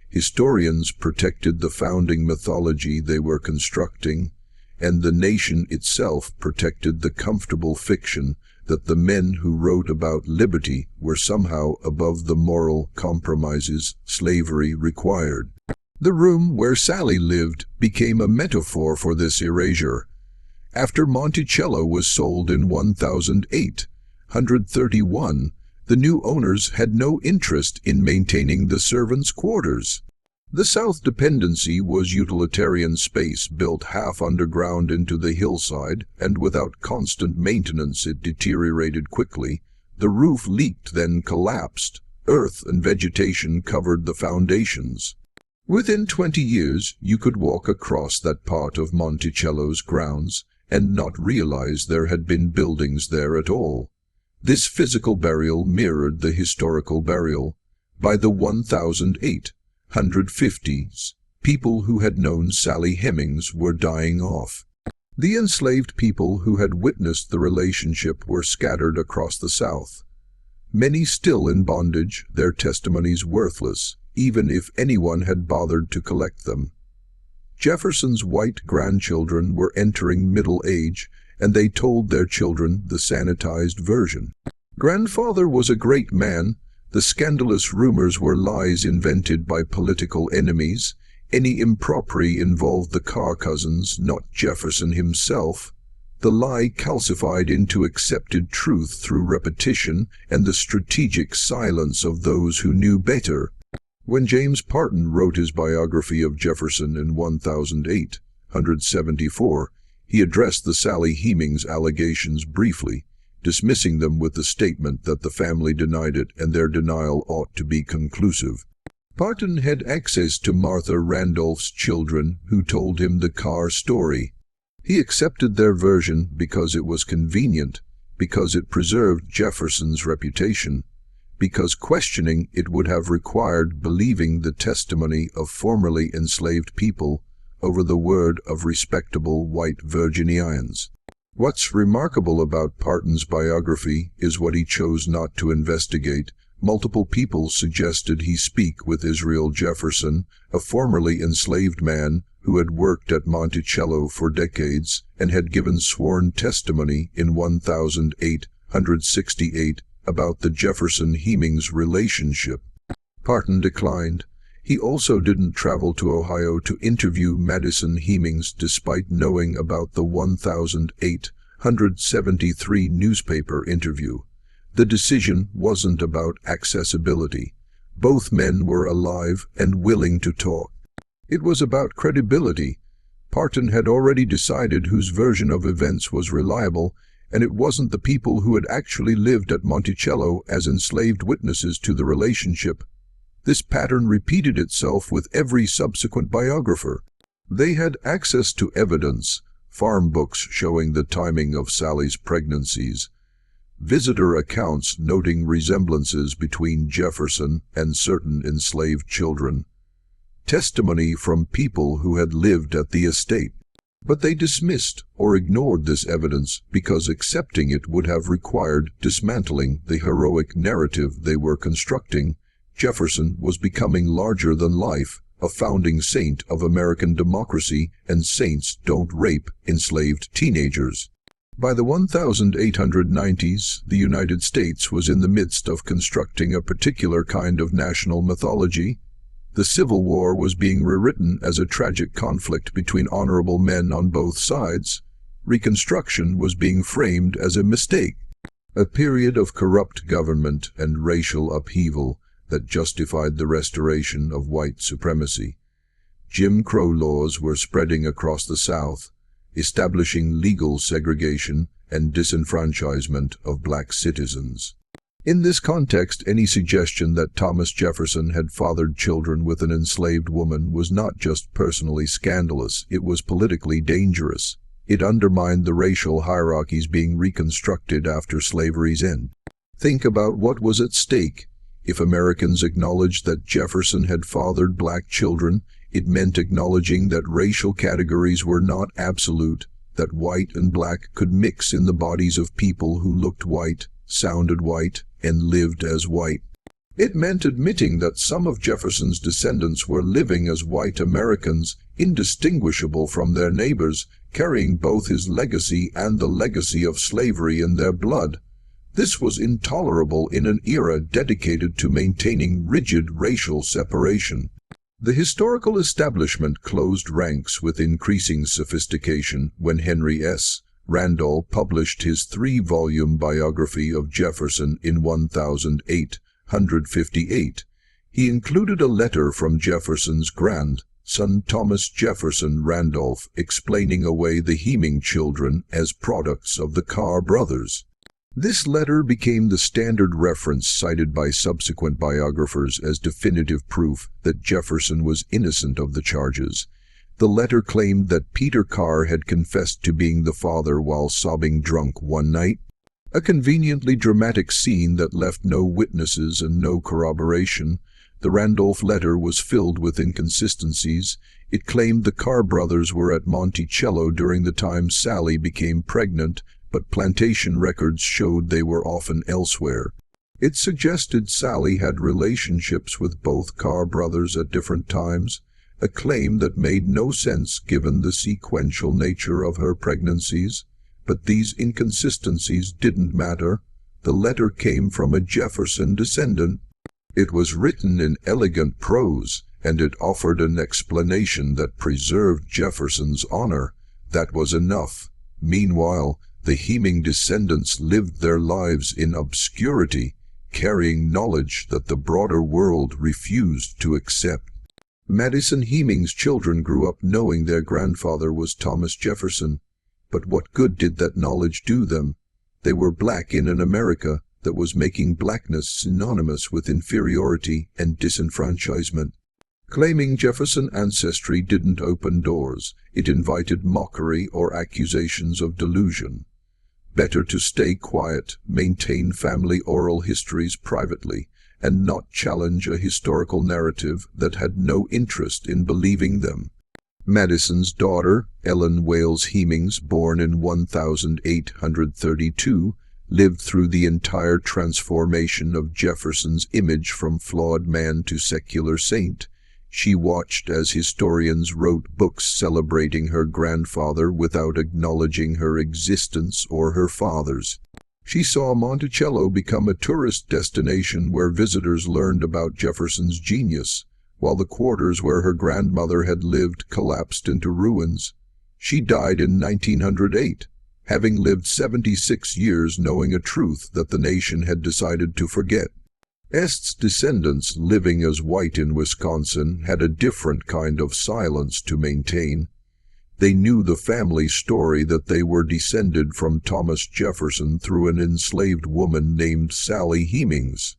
Historians protected the founding mythology they were constructing, and the nation itself protected the comfortable fiction that the men who wrote about liberty were somehow above the moral compromises slavery required. The room where Sally lived became a metaphor for this erasure. After Monticello was sold in 1831, the new owners had no interest in maintaining the servants' quarters. The South Dependency was utilitarian space built half underground into the hillside, and without constant maintenance it deteriorated quickly. The roof leaked, then collapsed. Earth and vegetation covered the foundations. Within 20 years, you could walk across that part of Monticello's grounds and not realize there had been buildings there at all. This physical burial mirrored the historical burial. By the 1850s, people who had known Sally Hemings were dying off. The enslaved people who had witnessed the relationship were scattered across the South. Many still in bondage, their testimonies worthless, even if anyone had bothered to collect them. Jefferson's white grandchildren were entering middle age, and they told their children the sanitized version. Grandfather was a great man. The scandalous rumors were lies invented by political enemies. Any impropriety involved the Carr cousins, not Jefferson himself. The lie calcified into accepted truth through repetition and the strategic silence of those who knew better. When James Parton wrote his biography of Jefferson in 1874, he addressed the Sally Hemings allegations briefly, dismissing them with the statement that the family denied it and their denial ought to be conclusive. Parton had access to Martha Randolph's children, who told him the Carr story. He accepted their version because it was convenient, because it preserved Jefferson's reputation, because questioning it would have required believing the testimony of formerly enslaved people over the word of respectable white Virginians. What's remarkable about Parton's biography is what he chose not to investigate. Multiple people suggested he speak with Israel Jefferson, a formerly enslaved man who had worked at Monticello for decades and had given sworn testimony in 1868 about the Jefferson-Hemings relationship. Parton declined. He also didn't travel to Ohio to interview Madison Hemings despite knowing about the 1873 newspaper interview. The decision wasn't about accessibility. Both men were alive and willing to talk. It was about credibility. Parton had already decided whose version of events was reliable, and it wasn't the people who had actually lived at Monticello as enslaved witnesses to the relationship. This pattern repeated itself with every subsequent biographer. They had access to evidence, farm books showing the timing of Sally's pregnancies, visitor accounts noting resemblances between Jefferson and certain enslaved children, testimony from people who had lived at the estate. But they dismissed or ignored this evidence because accepting it would have required dismantling the heroic narrative they were constructing. Jefferson was becoming larger than life, a founding saint of American democracy, and saints don't rape enslaved teenagers. By the 1890s, the United States was in the midst of constructing a particular kind of national mythology. The Civil War was being rewritten as a tragic conflict between honorable men on both sides. Reconstruction was being framed as a mistake, a period of corrupt government and racial upheaval that justified the restoration of white supremacy. Jim Crow laws were spreading across the South, establishing legal segregation and disenfranchisement of black citizens. In this context, any suggestion that Thomas Jefferson had fathered children with an enslaved woman was not just personally scandalous, it was politically dangerous. It undermined the racial hierarchies being reconstructed after slavery's end. Think about what was at stake. If Americans acknowledged that Jefferson had fathered black children, it meant acknowledging that racial categories were not absolute, that white and black could mix in the bodies of people who looked white, sounded white, and lived as white. It meant admitting that some of Jefferson's descendants were living as white Americans, indistinguishable from their neighbors, carrying both his legacy and the legacy of slavery in their blood. This was intolerable in an era dedicated to maintaining rigid racial separation. The historical establishment closed ranks with increasing sophistication when Henry S. Randolph published his 3-volume biography of Jefferson in 1858. He included a letter from Jefferson's grandson Thomas Jefferson Randolph explaining away the Heming children as products of the Carr brothers. This letter became the standard reference cited by subsequent biographers as definitive proof that Jefferson was innocent of the charges. The letter claimed that Peter Carr had confessed to being the father while sobbing drunk one night, a conveniently dramatic scene that left no witnesses and no corroboration. The Randolph letter was filled with inconsistencies. It claimed the Carr brothers were at Monticello during the time Sally became pregnant, but plantation records showed they were often elsewhere. It suggested Sally had relationships with both Carr brothers at different times, a claim that made no sense given the sequential nature of her pregnancies. But these inconsistencies didn't matter. The letter came from a Jefferson descendant. It was written in elegant prose, and it offered an explanation that preserved Jefferson's honor. That was enough. Meanwhile, the Heming descendants lived their lives in obscurity, carrying knowledge that the broader world refused to accept. Madison Heming's children grew up knowing their grandfather was Thomas Jefferson. But what good did that knowledge do them? They were black in an America that was making blackness synonymous with inferiority and disenfranchisement. Claiming Jefferson ancestry didn't open doors. It invited mockery or accusations of delusion. Better to stay quiet, maintain family oral histories privately, and not challenge a historical narrative that had no interest in believing them. Madison's daughter, Ellen Wales Hemings, born in 1832, lived through the entire transformation of Jefferson's image from flawed man to secular saint. She watched as historians wrote books celebrating her grandfather without acknowledging her existence or her father's. She saw Monticello become a tourist destination where visitors learned about Jefferson's genius, while the quarters where her grandmother had lived collapsed into ruins. She died in 1908, having lived 76 years knowing a truth that the nation had decided to forget. Est's descendants living as white in Wisconsin had a different kind of silence to maintain. They knew the family story that they were descended from Thomas Jefferson through an enslaved woman named Sally Hemings.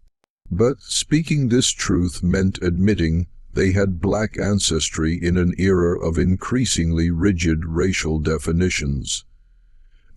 But speaking this truth meant admitting they had black ancestry in an era of increasingly rigid racial definitions.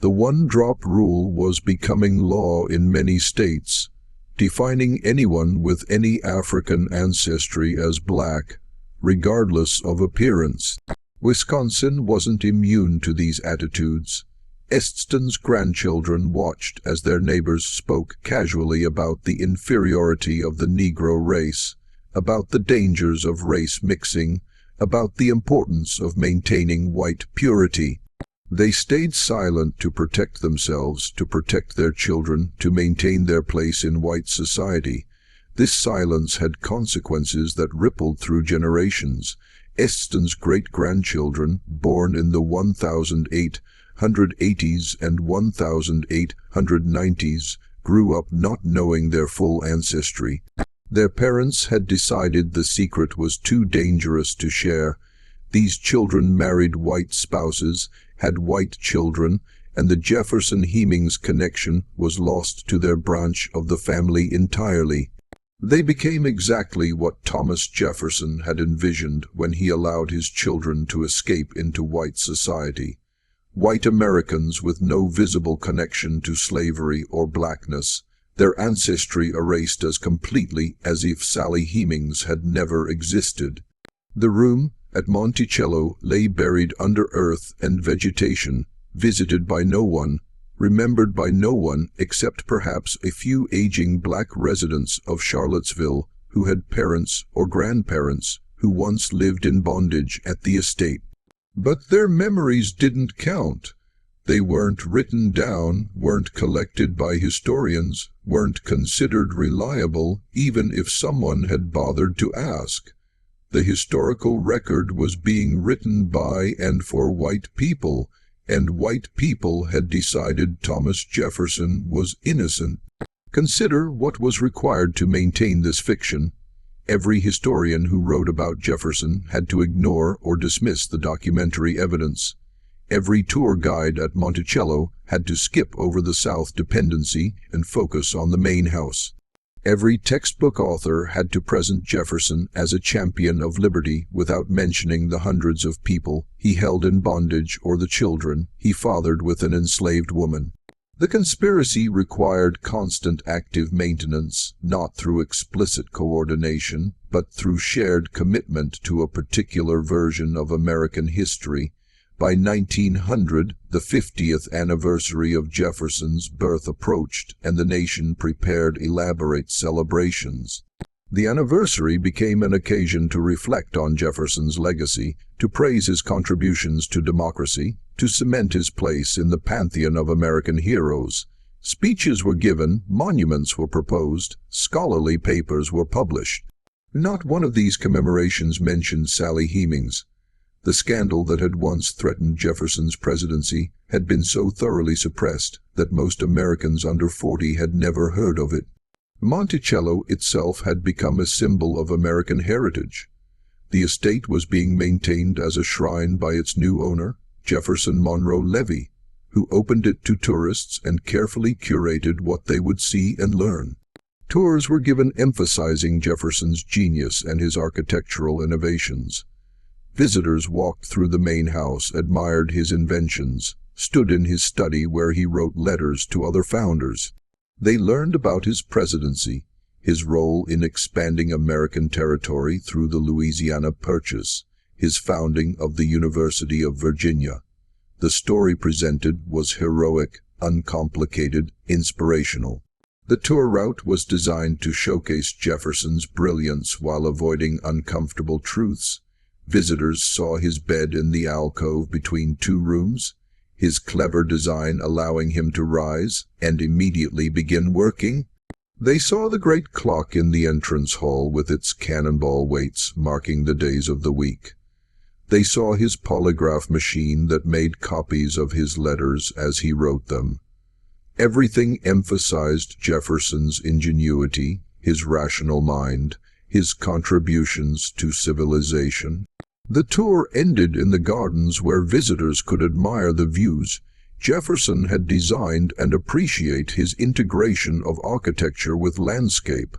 The one-drop rule was becoming law in many states, defining anyone with any African ancestry as black, regardless of appearance. Wisconsin wasn't immune to these attitudes. Eston's grandchildren watched as their neighbors spoke casually about the inferiority of the Negro race, about the dangers of race mixing, about the importance of maintaining white purity. They stayed silent to protect themselves, to protect their children, to maintain their place in white society. This silence had consequences that rippled through generations. Eston's great-grandchildren, born in the 1880s and 1890s, grew up not knowing their full ancestry. Their parents had decided the secret was too dangerous to share. These children married white spouses, had white children, and the Jefferson Hemings connection was lost to their branch of the family entirely. They became exactly what Thomas Jefferson had envisioned when he allowed his children to escape into white society. White Americans with no visible connection to slavery or blackness, their ancestry erased as completely as if Sally Hemings had never existed. The room at Monticello lay buried under earth and vegetation, visited by no one, remembered by no one except perhaps a few aging black residents of Charlottesville who had parents or grandparents who once lived in bondage at the estate. But their memories didn't count. They weren't written down, weren't collected by historians, weren't considered reliable even if someone had bothered to ask. The historical record was being written by and for white people, and white people had decided Thomas Jefferson was innocent. Consider what was required to maintain this fiction. Every historian who wrote about Jefferson had to ignore or dismiss the documentary evidence. Every tour guide at Monticello had to skip over the South dependency and focus on the main house. Every textbook author had to present Jefferson as a champion of liberty without mentioning the hundreds of people he held in bondage or the children he fathered with an enslaved woman. The conspiracy required constant active maintenance, not through explicit coordination, but through shared commitment to a particular version of American history. By 1900, the 50th anniversary of Jefferson's birth approached, and the nation prepared elaborate celebrations. The anniversary became an occasion to reflect on Jefferson's legacy, to praise his contributions to democracy, to cement his place in the pantheon of American heroes. Speeches were given, monuments were proposed, scholarly papers were published. Not one of these commemorations mentioned Sally Hemings. The scandal that had once threatened Jefferson's presidency had been so thoroughly suppressed that most Americans under 40 had never heard of it. Monticello itself had become a symbol of American heritage. The estate was being maintained as a shrine by its new owner, Jefferson Monroe Levy, who opened it to tourists and carefully curated what they would see and learn. Tours were given emphasizing Jefferson's genius and his architectural innovations. Visitors walked through the main house, admired his inventions, stood in his study where he wrote letters to other founders. They learned about his presidency, his role in expanding American territory through the Louisiana Purchase, his founding of the University of Virginia. The story presented was heroic, uncomplicated, inspirational. The tour route was designed to showcase Jefferson's brilliance while avoiding uncomfortable truths. Visitors saw his bed in the alcove between two rooms, his clever design allowing him to rise and immediately begin working. They saw the great clock in the entrance hall with its cannonball weights marking the days of the week. They saw his polygraph machine that made copies of his letters as he wrote them. Everything emphasized Jefferson's ingenuity, his rational mind, his contributions to civilization. The tour ended in the gardens where visitors could admire the views. Jefferson had designed and appreciate his integration of architecture with landscape.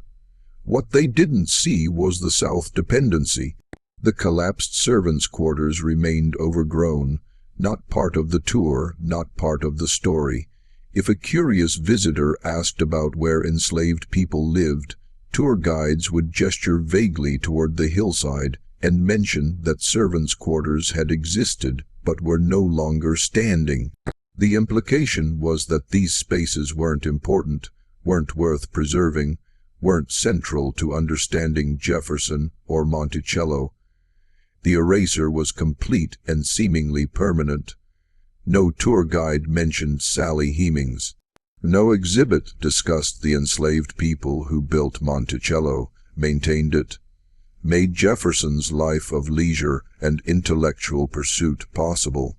What they didn't see was the South dependency. The collapsed servants' quarters remained overgrown, not part of the tour, not part of the story. If a curious visitor asked about where enslaved people lived, tour guides would gesture vaguely toward the hillside and mention that servants' quarters had existed but were no longer standing. The implication was that these spaces weren't important, weren't worth preserving, weren't central to understanding Jefferson or Monticello. The erasure was complete and seemingly permanent. No tour guide mentioned Sally Hemings. No exhibit discussed the enslaved people who built Monticello, maintained it, made Jefferson's life of leisure and intellectual pursuit possible.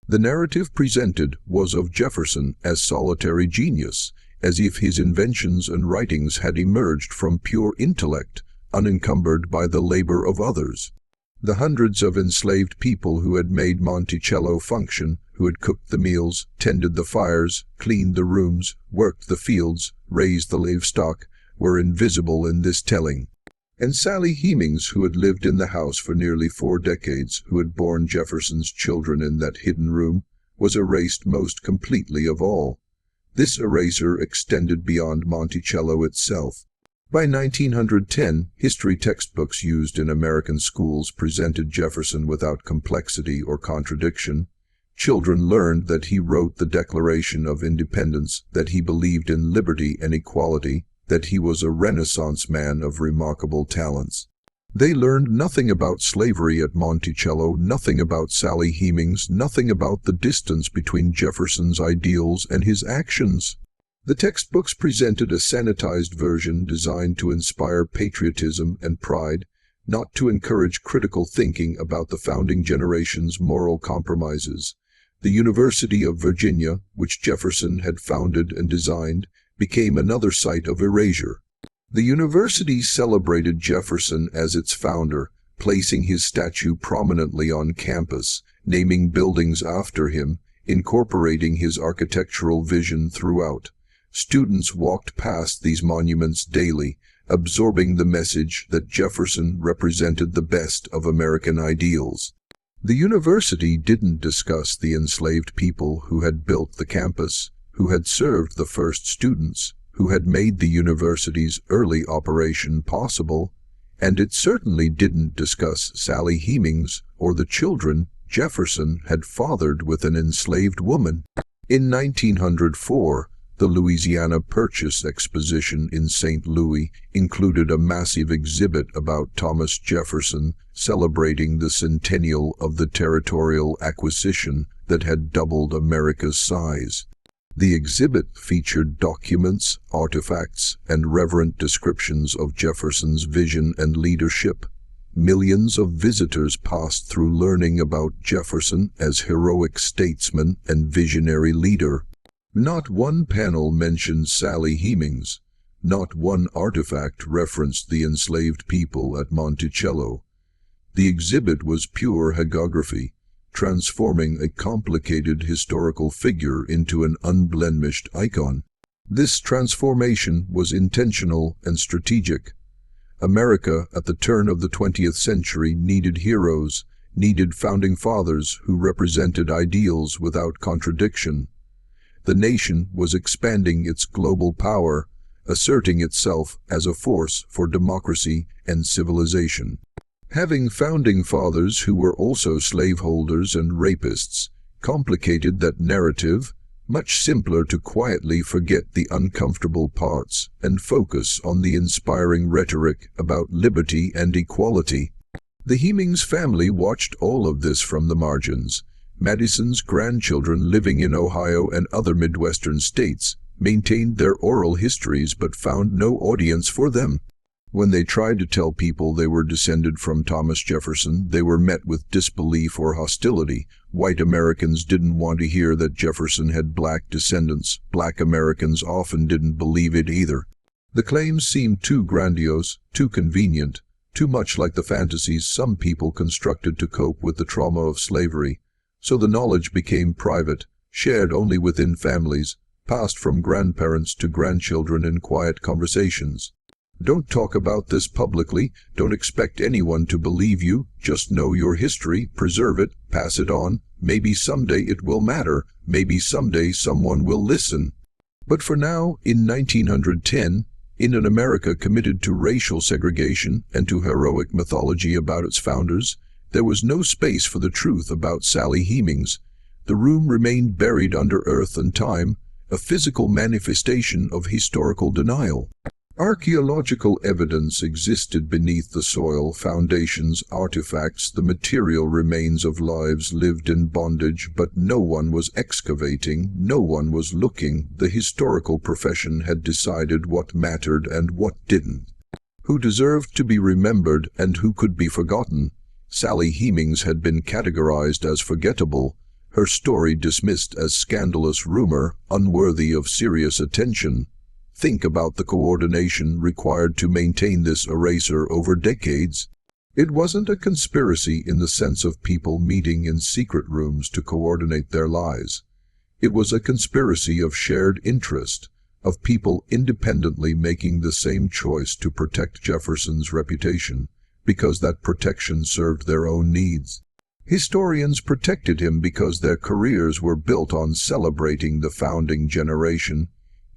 The narrative presented was of Jefferson as solitary genius, as if his inventions and writings had emerged from pure intellect, unencumbered by the labor of others. The hundreds of enslaved people who had made Monticello function, who had cooked the meals, tended the fires, cleaned the rooms, worked the fields, raised the livestock, were invisible in this telling. And Sally Hemings, who had lived in the house for nearly 4 decades, who had borne Jefferson's children in that hidden room, was erased most completely of all. This erasure extended beyond Monticello itself. By 1910, history textbooks used in American schools presented Jefferson without complexity or contradiction. Children learned that he wrote the Declaration of Independence, that he believed in liberty and equality, that he was a Renaissance man of remarkable talents. They learned nothing about slavery at Monticello, nothing about Sally Hemings, nothing about the distance between Jefferson's ideals and his actions. The textbooks presented a sanitized version designed to inspire patriotism and pride, not to encourage critical thinking about the founding generation's moral compromises. The University of Virginia, which Jefferson had founded and designed, became another site of erasure. The university celebrated Jefferson as its founder, placing his statue prominently on campus, naming buildings after him, incorporating his architectural vision throughout. Students walked past these monuments daily, absorbing the message that Jefferson represented the best of American ideals. The university didn't discuss the enslaved people who had built the campus, who had served the first students, who had made the university's early operation possible, and it certainly didn't discuss Sally Hemings or the children Jefferson had fathered with an enslaved woman. In 1904, the Louisiana Purchase Exposition in St. Louis included a massive exhibit about Thomas Jefferson, celebrating the centennial of the territorial acquisition that had doubled America's size. The exhibit featured documents, artifacts, and reverent descriptions of Jefferson's vision and leadership. Millions of visitors passed through learning about Jefferson as heroic statesman and visionary leader. Not one panel mentioned Sally Hemings. Not one artifact referenced the enslaved people at Monticello. The exhibit was pure hagiography, transforming a complicated historical figure into an unblemished icon. This transformation was intentional and strategic. America at the turn of the 20th century needed heroes, needed founding fathers who represented ideals without contradiction. The nation was expanding its global power, asserting itself as a force for democracy and civilization. Having founding fathers who were also slaveholders and rapists complicated that narrative. Much simpler to quietly forget the uncomfortable parts and focus on the inspiring rhetoric about liberty and equality. The Hemings family watched all of this from the margins. Madison's grandchildren living in Ohio and other Midwestern states maintained their oral histories but found no audience for them. When they tried to tell people they were descended from Thomas Jefferson, they were met with disbelief or hostility. White Americans didn't want to hear that Jefferson had black descendants. Black Americans often didn't believe it either. The claims seemed too grandiose, too convenient, too much like the fantasies some people constructed to cope with the trauma of slavery. So the knowledge became private, shared only within families, passed from grandparents to grandchildren in quiet conversations. Don't talk about this publicly. Don't expect anyone to believe you. Just know your history, preserve it, pass it on. Maybe someday it will matter. Maybe someday someone will listen. But for now, in 1910, in an America committed to racial segregation and to heroic mythology about its founders, there was no space for the truth about Sally Hemings. The room remained buried under earth and time, a physical manifestation of historical denial. Archaeological evidence existed beneath the soil, foundations, artifacts, the material remains of lives lived in bondage, but no one was excavating, no one was looking. The historical profession had decided what mattered and what didn't, who deserved to be remembered and who could be forgotten. Sally Hemings had been categorized as forgettable, her story dismissed as scandalous rumor, unworthy of serious attention. Think about the coordination required to maintain this eraser over decades. It wasn't a conspiracy in the sense of people meeting in secret rooms to coordinate their lies. It was a conspiracy of shared interest, of people independently making the same choice to protect Jefferson's reputation, because that protection served their own needs. Historians protected him because their careers were built on celebrating the founding generation.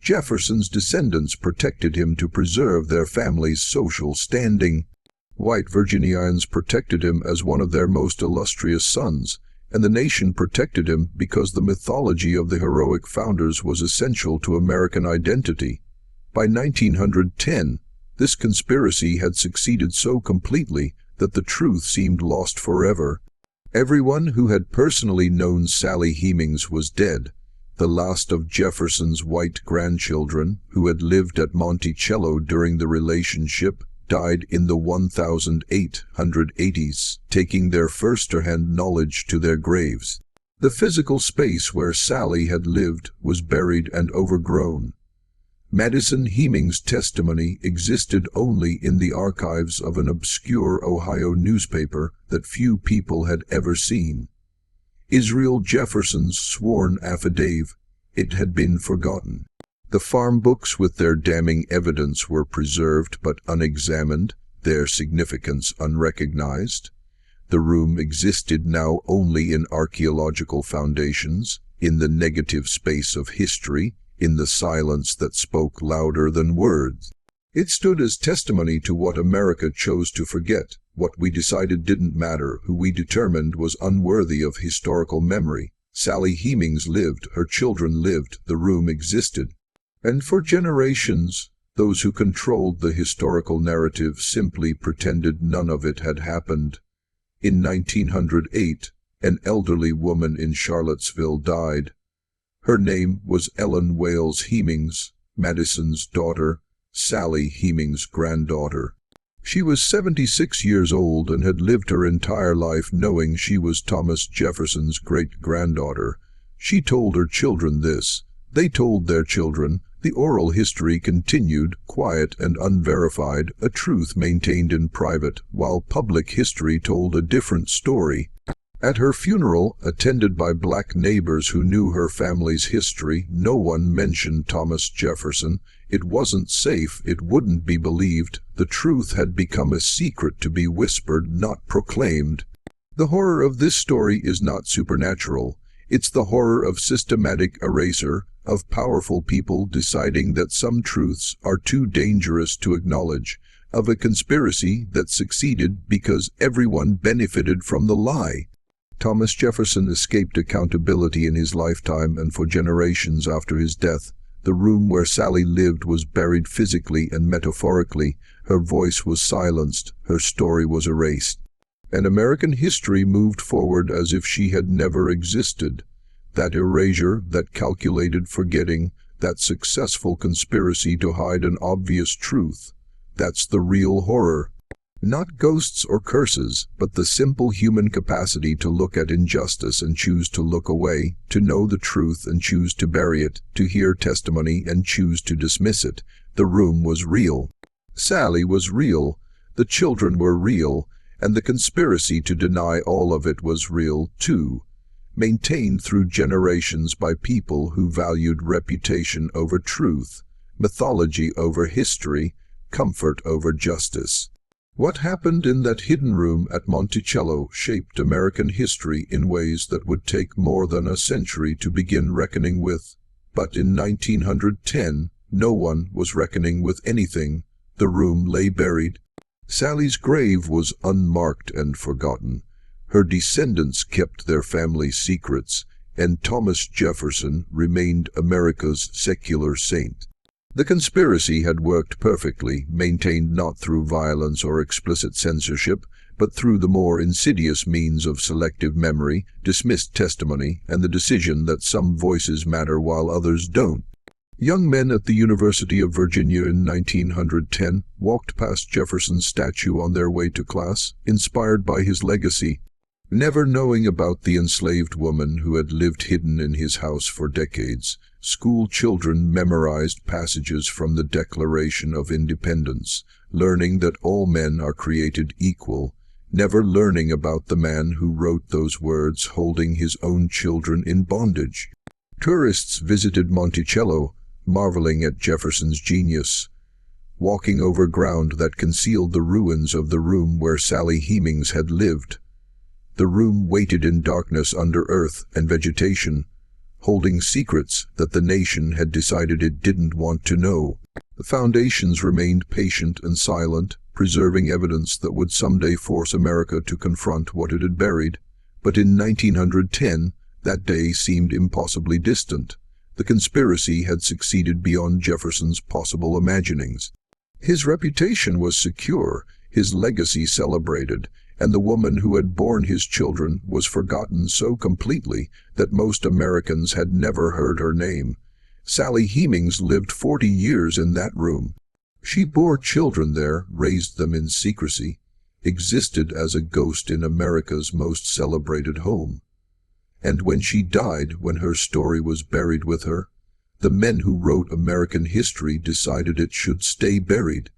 Jefferson's descendants protected him to preserve their family's social standing. White Virginians protected him as one of their most illustrious sons, and the nation protected him because the mythology of the heroic founders was essential to American identity. By 1910, this conspiracy had succeeded so completely that the truth seemed lost forever. Everyone who had personally known Sally Hemings was dead. The last of Jefferson's white grandchildren, who had lived at Monticello during the relationship, died in the 1880s, taking their first-hand knowledge to their graves. The physical space where Sally had lived was buried and overgrown. Madison Hemings' testimony existed only in the archives of an obscure Ohio newspaper that few people had ever seen. Israel Jefferson's sworn affidavit, it had been forgotten. The farm books with their damning evidence were preserved but unexamined, their significance unrecognized. The room existed now only in archaeological foundations, in the negative space of history, in the silence that spoke louder than words. It stood as testimony to what America chose to forget, what we decided didn't matter, who we determined was unworthy of historical memory. Sally Hemings lived, her children lived, the room existed. And for generations, those who controlled the historical narrative simply pretended none of it had happened. In 1908, an elderly woman in Charlottesville died. Her name was Ellen Wales Hemings, Madison's daughter, Sally Hemings' granddaughter. She was 76 years old and had lived her entire life knowing she was Thomas Jefferson's great-granddaughter. She told her children this. They told their children. The oral history continued, quiet and unverified, a truth maintained in private, while public history told a different story. At her funeral, attended by black neighbors who knew her family's history, no one mentioned Thomas Jefferson. It wasn't safe, it wouldn't be believed. The truth had become a secret to be whispered, not proclaimed. The horror of this story is not supernatural. It's the horror of systematic erasure, of powerful people deciding that some truths are too dangerous to acknowledge, of a conspiracy that succeeded because everyone benefited from the lie. Thomas Jefferson escaped accountability in his lifetime, and for generations after his death, the room where Sally lived was buried physically and metaphorically. Her voice was silenced, her story was erased. And American history moved forward as if she had never existed. That erasure, that calculated forgetting, that successful conspiracy to hide an obvious truth, that's the real horror. Not ghosts or curses, but the simple human capacity to look at injustice and choose to look away, to know the truth and choose to bury it, to hear testimony and choose to dismiss it. The room was real. Sally was real. The children were real. And the conspiracy to deny all of it was real, too. Maintained through generations by people who valued reputation over truth, mythology over history, comfort over justice. What happened in that hidden room at Monticello shaped American history in ways that would take more than a century to begin reckoning with. But in 1910, no one was reckoning with anything. The room lay buried. Sally's grave was unmarked and forgotten. Her descendants kept their family secrets, and Thomas Jefferson remained America's secular saint. The conspiracy had worked perfectly, maintained not through violence or explicit censorship, but through the more insidious means of selective memory, dismissed testimony, and the decision that some voices matter while others don't. Young men at the University of Virginia in 1910 walked past Jefferson's statue on their way to class, inspired by his legacy. Never knowing about the enslaved woman who had lived hidden in his house for decades, school children memorized passages from the Declaration of Independence, learning that all men are created equal, never learning about the man who wrote those words holding his own children in bondage. Tourists visited Monticello, marveling at Jefferson's genius, walking over ground that concealed the ruins of the room where Sally Hemings had lived. The room waited in darkness under earth and vegetation, holding secrets that the nation had decided it didn't want to know. The foundations remained patient and silent, preserving evidence that would someday force America to confront what it had buried. But in 1910, that day seemed impossibly distant. The conspiracy had succeeded beyond Jefferson's possible imaginings. His reputation was secure, his legacy celebrated, and the woman who had borne his children was forgotten so completely that most Americans had never heard her name. Sally Hemings lived 40 years in that room. She bore children there, raised them in secrecy, existed as a ghost in America's most celebrated home. And when she died, when her story was buried with her, the men who wrote American history decided it should stay buried.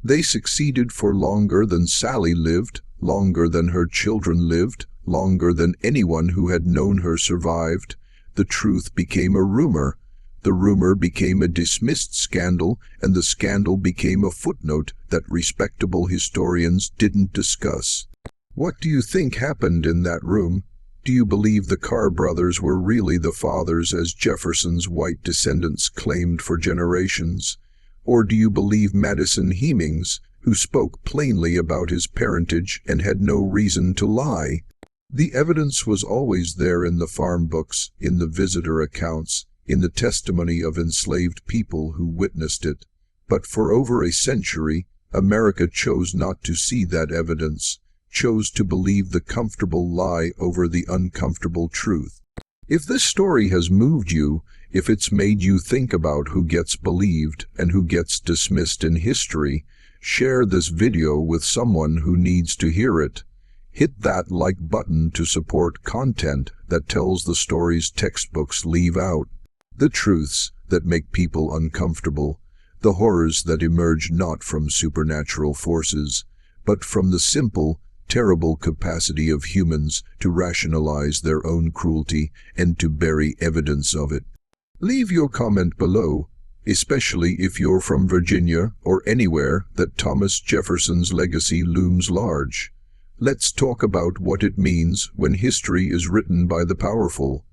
They succeeded for longer than Sally lived, longer than her children lived, longer than anyone who had known her survived. The truth became a rumor. The rumor became a dismissed scandal, and the scandal became a footnote that respectable historians didn't discuss. What do you think happened in that room? Do you believe the Carr brothers were really the fathers as Jefferson's white descendants claimed for generations? Or do you believe Madison Hemings, who spoke plainly about his parentage and had no reason to lie? The evidence was always there in the farm books, in the visitor accounts, in the testimony of enslaved people who witnessed it. But for over a century, America chose not to see that evidence, chose to believe the comfortable lie over the uncomfortable truth. If this story has moved you, if it's made you think about who gets believed and who gets dismissed in history, share this video with someone who needs to hear it. Hit that like button to support content that tells the stories textbooks leave out. The truths that make people uncomfortable, the horrors that emerge not from supernatural forces, but from the simple, terrible capacity of humans to rationalize their own cruelty and to bury evidence of it. Leave your comment below, especially if you're from Virginia or anywhere that Thomas Jefferson's legacy looms large. Let's talk about what it means when history is written by the powerful,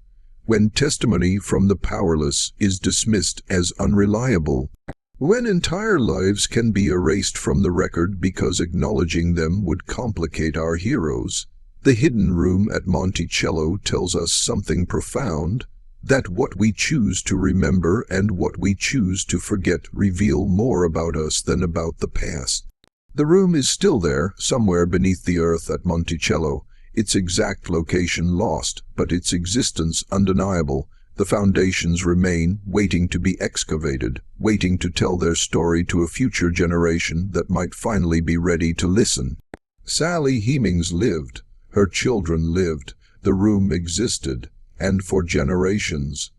when testimony from the powerless is dismissed as unreliable, when entire lives can be erased from the record because acknowledging them would complicate our heroes. The hidden room at Monticello tells us something profound, that what we choose to remember and what we choose to forget reveal more about us than about the past. The room is still there, somewhere beneath the earth at Monticello, its exact location lost, but its existence undeniable. The foundations remain, waiting to be excavated, waiting to tell their story to a future generation that might finally be ready to listen. Sally Hemings lived, her children lived, the room existed, and for generations.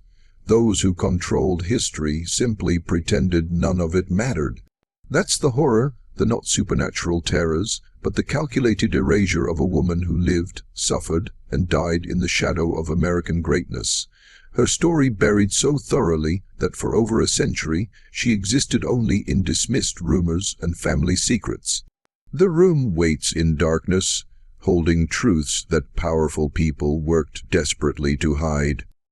Those who controlled history simply pretended none of it mattered. That's the horror, the not supernatural terrors, but the calculated erasure of a woman who lived, suffered, and died in the shadow of American greatness. Her story buried so thoroughly that for over a century she existed only in dismissed rumors and family secrets. The room waits in darkness, holding truths that powerful people worked desperately to hide.